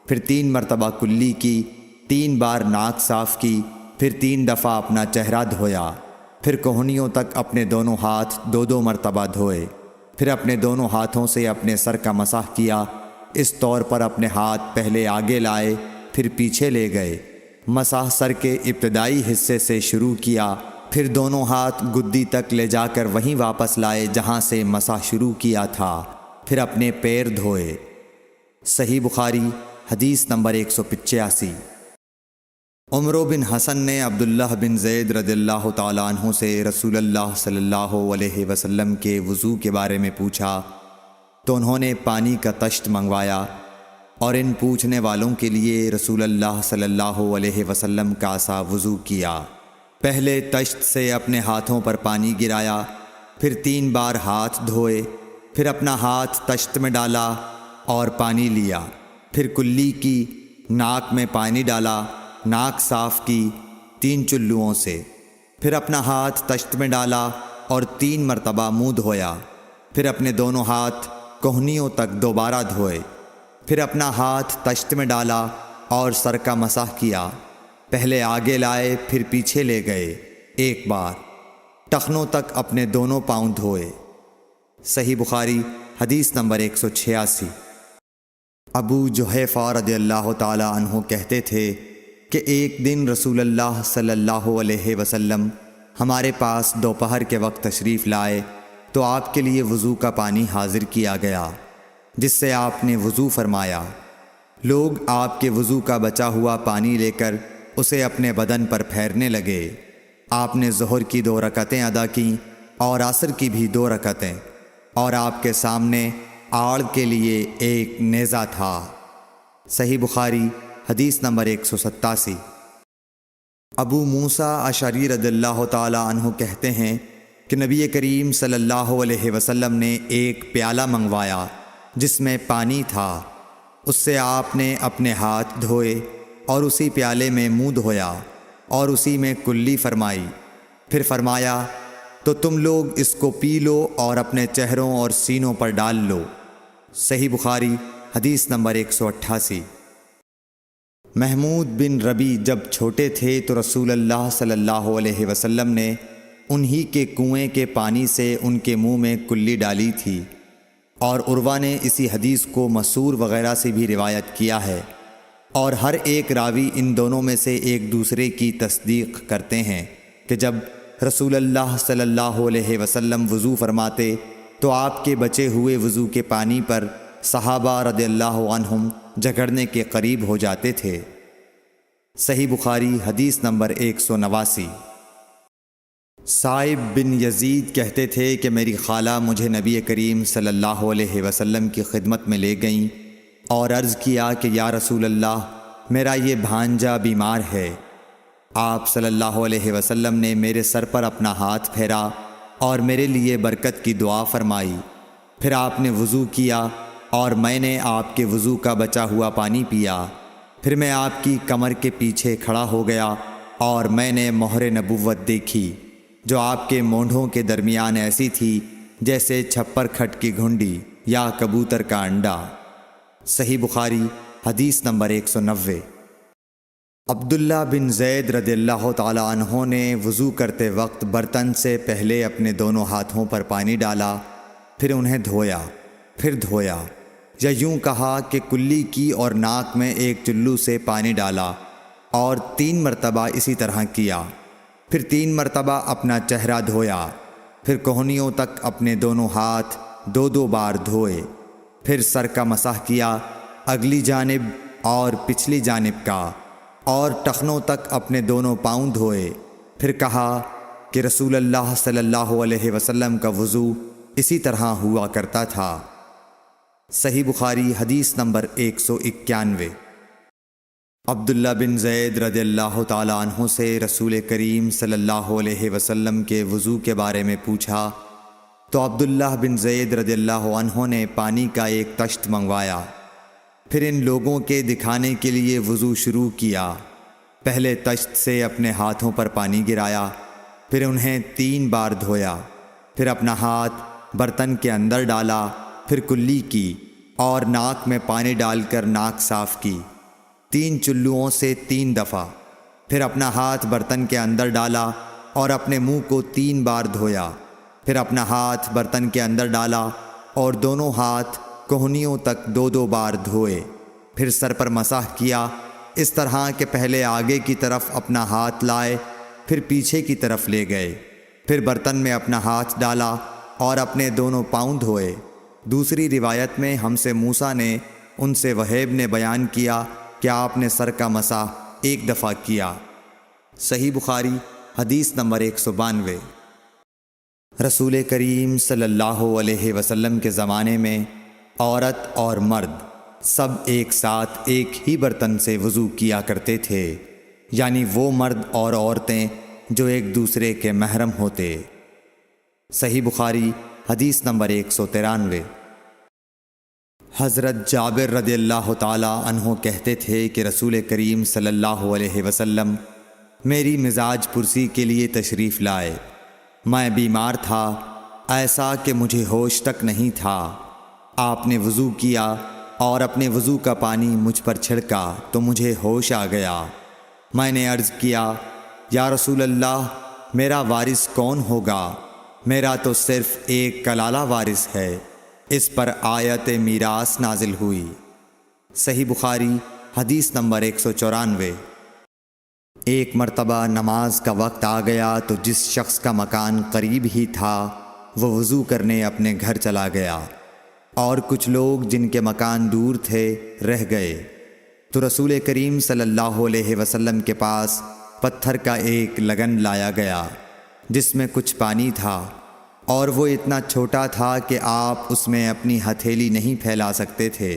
پھر 3 مرتبہ کلی کی، 3 بار ناک صاف کی، پھر 3 دفعہ اپنا چہرہ دھویا، پھر کوہنیوں تک اپنے دونوں ہاتھ 2 مرتبہ دھوئے، پھر اپنے دونوں ہاتھوں سے اپنے سر کا مسح کیا، اس طور پر اپنے ہاتھ پہلے آگے لائے پھر پیچھے لے گئے، مسح سر کے ابتدائی حصے سے شروع کیا، پھر دونوں ہاتھ گدی تک لے جا کر وہیں واپس لائے جہاں سے مسح شروع کیا تھا، پھر اپنے پیر دھوئے۔ صحیح بخاری حدیث نمبر 185۔ عمرو بن حسن نے عبداللہ بن زید رضی اللہ تعالیٰ عنہ سے رسول اللہ صلی اللہ علیہ وسلم کے وضو کے بارے میں پوچھا تو انہوں نے پانی کا طشت منگوایا اور ان پوچھنے والوں کے لیے رسول اللہ صلی اللہ علیہ وسلم کا سا وضو کیا۔ پہلے طشت سے اپنے ہاتھوں پر پانی گرایا، پھر 3 بار ہاتھ دھوئے، پھر اپنا ہاتھ طشت میں ڈالا اور پانی لیا، پھر کلی کی، ناک میں پانی ڈالا، ناک صاف کی 3 چلوؤں سے، پھر اپنا ہاتھ طشت میں ڈالا اور 3 مرتبہ منہ دھویا، پھر اپنے دونوں ہاتھ کوہنیوں تک دوبارہ دھوئے، پھر اپنا ہاتھ طشت میں ڈالا اور سر کا مسح کیا، پہلے آگے لائے پھر پیچھے لے گئے 1 بار، ٹخنوں تک اپنے دونوں پاؤں دھوئے۔ صحیح بخاری حدیث نمبر 186۔ ابو جحیفہ رضی اللہ تعالی عنہ کہتے تھے کہ ایک دن رسول اللہ صلی اللہ علیہ وسلم ہمارے پاس دوپہر کے وقت تشریف لائے تو آپ کے لیے وضو کا پانی حاضر کیا گیا، جس سے آپ نے وضو فرمایا۔ لوگ آپ کے وضو کا بچا ہوا پانی لے کر اسے اپنے بدن پر پھیرنے لگے۔ آپ نے ظہر کی 2 رکعتیں ادا کیں اور عصر کی بھی 2 رکعتیں، اور آپ کے سامنے آڑ کے لیے ایک نیزہ تھا۔ صحیح بخاری حدیث نمبر 187۔ ابو موسیٰ اشعری رضی اللہ تعالی عنہ کہتے ہیں کہ نبی کریم صلی اللہ علیہ وسلم نے ایک پیالہ منگوایا جس میں پانی تھا، اس سے آپ نے اپنے ہاتھ دھوئے اور اسی پیالے میں منہ دھویا اور اسی میں کلی فرمائی، پھر فرمایا تو تم لوگ اس کو پی لو اور اپنے چہروں اور سینوں پر ڈال لو۔ صحیح بخاری حدیث نمبر 188۔ محمود بن ربی جب چھوٹے تھے تو رسول اللہ صلی اللہ علیہ وسلم نے انہی کے کنویں کے پانی سے ان کے منہ میں کلی ڈالی تھی، اور عروہ نے اسی حدیث کو مسور وغیرہ سے بھی روایت کیا ہے، اور ہر ایک راوی ان دونوں میں سے ایک دوسرے کی تصدیق کرتے ہیں کہ جب رسول اللہ صلی اللہ علیہ وسلم وضو فرماتے تو آپ کے بچے ہوئے وضو کے پانی پر صحابہ رضی اللہ عنہم جھگڑنے کے قریب ہو جاتے تھے۔ صحیح بخاری حدیث نمبر 189۔ صائب بن یزید کہتے تھے کہ میری خالہ مجھے نبی کریم صلی اللہ علیہ وسلم کی خدمت میں لے گئیں اور عرض کیا کہ یا رسول اللہ، میرا یہ بھانجا بیمار ہے۔ آپ صلی اللہ علیہ وسلم نے میرے سر پر اپنا ہاتھ پھیرا اور میرے لیے برکت کی دعا فرمائی۔ پھر آپ نے وضو کیا اور میں نے آپ کے وضو کا بچا ہوا پانی پیا۔ پھر میں آپ کی کمر کے پیچھے کھڑا ہو گیا اور میں نے مہر نبوت دیکھی، جو آپ کے مونڈھوں کے درمیان ایسی تھی جیسے چھپر کھٹ کی گھنڈی یا کبوتر کا انڈا۔ صحیح بخاری حدیث نمبر 190۔ عبداللہ بن زید رضی اللہ تعالی عنہ نے وضو کرتے وقت برتن سے پہلے اپنے دونوں ہاتھوں پر پانی ڈالا، پھر انہیں دھویا، پھر دھویا، یا یوں کہا کہ کلی کی اور ناک میں ایک چلو سے پانی ڈالا اور 3 مرتبہ اسی طرح کیا۔ پھر 3 مرتبہ اپنا چہرہ دھویا، پھر کوہنیوں تک اپنے دونوں ہاتھ 2 بار دھوئے، پھر سر کا مسح کیا، اگلی جانب اور پچھلی جانب کا، اور ٹخنوں تک اپنے دونوں پاؤں دھوئے۔ پھر کہا کہ رسول اللہ صلی اللہ علیہ وسلم کا وضو اسی طرح ہوا کرتا تھا۔ صحیح بخاری حدیث نمبر 191۔ عبداللہ بن زید رضی اللہ تعالی عنہ سے رسول کریم صلی اللہ علیہ وسلم کے وضو کے بارے میں پوچھا تو عبداللہ بن زید رضی اللہ عنہ نے پانی کا ایک تشت منگوایا، پھر ان لوگوں کے دکھانے کے لیے وضو شروع کیا۔ پہلے تشت سے اپنے ہاتھوں پر پانی گرایا، پھر انہیں 3 بار دھویا، پھر اپنا ہاتھ برتن کے اندر ڈالا، پھر کلی کی اور ناک میں پانی ڈال کر ناک صاف کی 3 چلوؤں سے 3 دفعہ، پھر اپنا ہاتھ برتن کے اندر ڈالا اور اپنے منہ کو 3 بار دھویا، پھر اپنا ہاتھ برتن کے اندر ڈالا اور دونوں ہاتھ کوہنیوں تک 2 بار دھوئے، پھر سر پر مسح کیا، اس طرح کہ پہلے آگے کی طرف اپنا ہاتھ لائے، پھر پیچھے کی طرف لے گئے، پھر برتن میں اپنا ہاتھ ڈالا اور اپنے دونوں پاؤں دھوئے۔ دوسری روایت میں ہم سے موسیٰ نے ان سے وہیب نے بیان کیا کہ آپ نے سر کا مسح 1 دفعہ کیا۔ صحیح بخاری حدیث نمبر 192۔ رسول کریم صلی اللہ علیہ وسلم کے زمانے میں عورت اور مرد سب ایک ساتھ ایک ہی برتن سے وضو کیا کرتے تھے، یعنی وہ مرد اور عورتیں جو ایک دوسرے کے محرم ہوتے۔ صحیح بخاری حدیث نمبر 193۔ حضرت جابر رضی اللہ تعالی عنہ کہتے تھے کہ رسول کریم صلی اللہ علیہ وسلم میری مزاج پرسی کے لیے تشریف لائے۔ میں بیمار تھا، ایسا کہ مجھے ہوش تک نہیں تھا۔ آپ نے وضو کیا اور اپنے وضو کا پانی مجھ پر چھڑکا تو مجھے ہوش آ گیا۔ میں نے عرض کیا، یا رسول اللہ، میرا وارث کون ہوگا؟ میرا تو صرف ایک کلالہ وارث ہے۔ اس پر آیت میراث نازل ہوئی۔ صحیح بخاری حدیث نمبر 194۔ ایک مرتبہ نماز کا وقت آ گیا تو جس شخص کا مکان قریب ہی تھا وہ وضو کرنے اپنے گھر چلا گیا، اور کچھ لوگ جن کے مکان دور تھے رہ گئے، تو رسول کریم صلی اللہ علیہ وسلم کے پاس پتھر کا ایک لگن لایا گیا جس میں کچھ پانی تھا، اور وہ اتنا چھوٹا تھا کہ آپ اس میں اپنی ہتھیلی نہیں پھیلا سکتے تھے،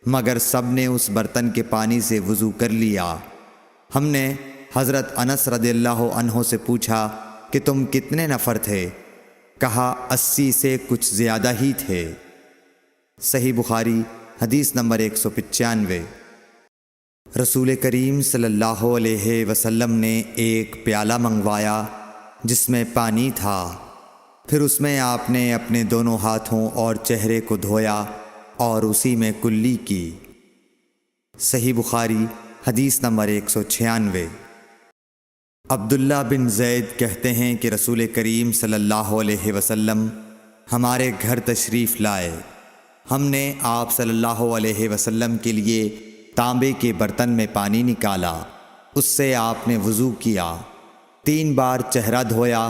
مگر سب نے اس برتن کے پانی سے وضو کر لیا۔ ہم نے حضرت انس رضی اللہ عنہ سے پوچھا کہ تم کتنے نفر تھے؟ کہا 80 سے کچھ زیادہ ہی تھے۔ صحیح بخاری حدیث نمبر 195۔ رسول کریم صلی اللہ علیہ وسلم نے ایک پیالہ منگوایا جس میں پانی تھا، پھر اس میں آپ نے اپنے دونوں ہاتھوں اور چہرے کو دھویا اور اسی میں کلی کی۔ صحیح بخاری حدیث نمبر 196۔ عبداللہ بن زید کہتے ہیں کہ رسول کریم صلی اللہ علیہ وسلم ہمارے گھر تشریف لائے۔ ہم نے آپ صلی اللہ علیہ وسلم کے لیے تانبے کے برتن میں پانی نکالا، اس سے آپ نے وضو کیا، 3 بار چہرہ دھویا،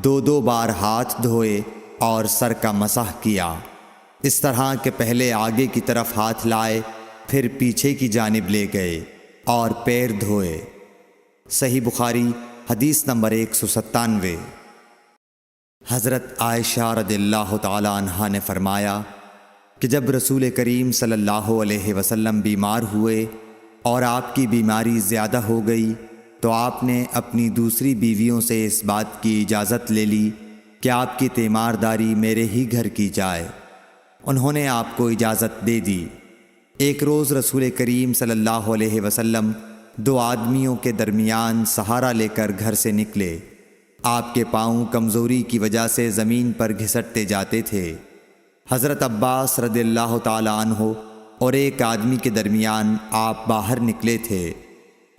2 بار ہاتھ دھوئے اور سر کا مسح کیا، اس طرح کہ پہلے آگے کی طرف ہاتھ لائے، پھر پیچھے کی جانب لے گئے اور پیر دھوئے۔ صحیح بخاری حدیث نمبر 197۔ حضرت عائشہ رضی اللہ تعالی عنہا نے فرمایا کہ جب رسول کریم صلی اللہ علیہ وسلم بیمار ہوئے اور آپ کی بیماری زیادہ ہو گئی تو آپ نے اپنی دوسری بیویوں سے اس بات کی اجازت لے لی کہ آپ کی تیمارداری میرے ہی گھر کی جائے۔ انہوں نے آپ کو اجازت دے دی۔ ایک روز رسول کریم صلی اللہ علیہ وسلم دو آدمیوں کے درمیان سہارا لے کر گھر سے نکلے۔ آپ کے پاؤں کمزوری کی وجہ سے زمین پر گھسٹتے جاتے تھے۔ حضرت عباس رضی اللہ تعالی عنہ اور ایک آدمی کے درمیان آپ باہر نکلے تھے۔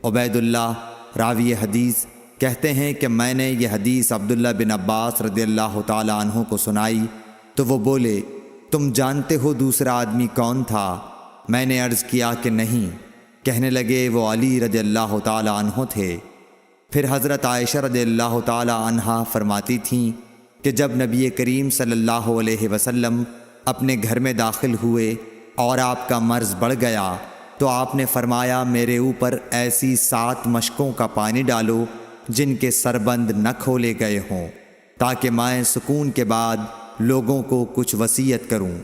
عبید اللہ راوی حدیث کہتے ہیں کہ میں نے یہ حدیث عبداللہ بن عباس رضی اللہ تعالی عنہ کو سنائی تو وہ بولے، تم جانتے ہو دوسرا آدمی کون تھا؟ میں نے عرض کیا کہ نہیں۔ کہنے لگے وہ علی رضی اللہ تعالی عنہ تھے۔ پھر حضرت عائشہ رضی اللہ تعالی عنہا فرماتی تھیں کہ جب نبی کریم صلی اللہ علیہ وسلم اپنے گھر میں داخل ہوئے اور آپ کا مرض بڑھ گیا تو آپ نے فرمایا میرے اوپر ایسی 7 مشکوں کا پانی ڈالو جن کے سربند نہ کھولے گئے ہوں، تاکہ میں سکون کے بعد لوگوں کو کچھ وصیت کروں۔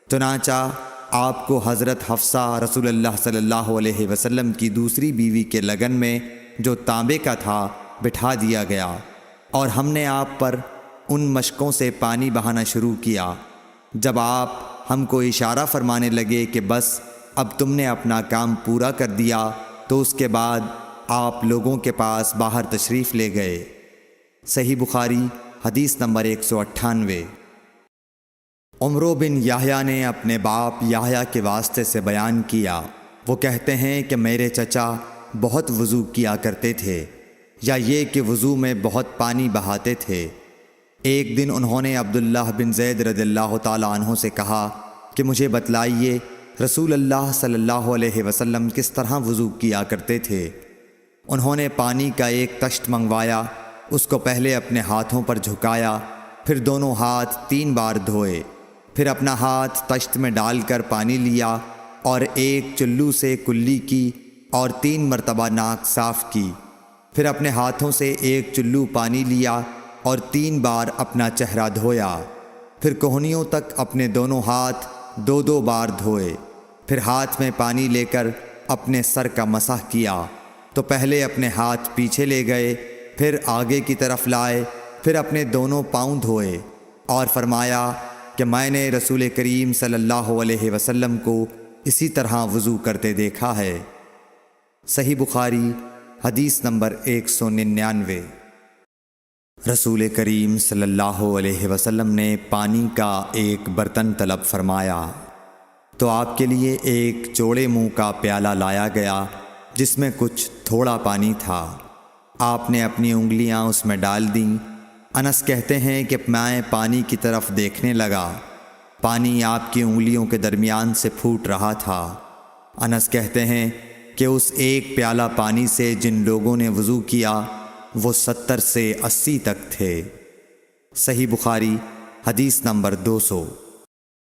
چنانچہ آپ کو حضرت حفصہ رسول اللہ صلی اللہ علیہ وسلم کی دوسری بیوی کے لگن میں جو تانبے کا تھا بٹھا دیا گیا، اور ہم نے آپ پر ان مشکوں سے پانی بہانا شروع کیا۔ جب آپ ہم کو اشارہ فرمانے لگے کہ بس اب تم نے اپنا کام پورا کر دیا تو اس کے بعد آپ لوگوں کے پاس باہر تشریف لے گئے۔ صحیح بخاری حدیث نمبر 198۔ عمرو بن یحییٰ نے اپنے باپ یحییٰ کے واسطے سے بیان کیا، وہ کہتے ہیں کہ میرے چچا بہت وضو کیا کرتے تھے، یا یہ کہ وضو میں بہت پانی بہاتے تھے۔ ایک دن انہوں نے عبداللہ بن زید رضی اللہ تعالی عنہ سے کہا کہ مجھے بتلائیے رسول اللہ صلی اللہ علیہ وسلم کس طرح وضو کیا کرتے تھے۔ انہوں نے پانی کا ایک تشت منگوایا، اس کو پہلے اپنے ہاتھوں پر جھکایا، پھر دونوں ہاتھ 3 بار دھوئے، پھر اپنا ہاتھ تشت میں ڈال کر پانی لیا اور ایک چلو سے کلی کی اور 3 مرتبہ ناک صاف کی، پھر اپنے ہاتھوں سے ایک چلو پانی لیا اور 3 بار اپنا چہرہ دھویا، پھر کوہنیوں تک اپنے دونوں ہاتھ 2 بار دھوئے، پھر ہاتھ میں پانی لے کر اپنے سر کا مسح کیا تو پہلے اپنے ہاتھ پیچھے لے گئے، پھر آگے کی طرف لائے، پھر اپنے دونوں پاؤں دھوئے اور فرمایا کہ میں نے رسول کریم صلی اللہ علیہ وسلم کو اسی طرح وضو کرتے دیکھا ہے۔ صحیح بخاری حدیث نمبر 199۔ رسول کریم صلی اللہ علیہ وسلم نے پانی کا ایک برتن طلب فرمایا تو آپ کے لیے ایک چوڑے منہ کا پیالہ لایا گیا جس میں کچھ تھوڑا پانی تھا۔ آپ نے اپنی انگلیاں اس میں ڈال دیں۔ انس کہتے ہیں کہ میں پانی کی طرف دیکھنے لگا، پانی آپ کی انگلیوں کے درمیان سے پھوٹ رہا تھا۔ انس کہتے ہیں کہ اس ایک پیالہ پانی سے جن لوگوں نے وضو کیا وہ 70 سے 80 تک تھے۔ صحیح بخاری حدیث نمبر 200۔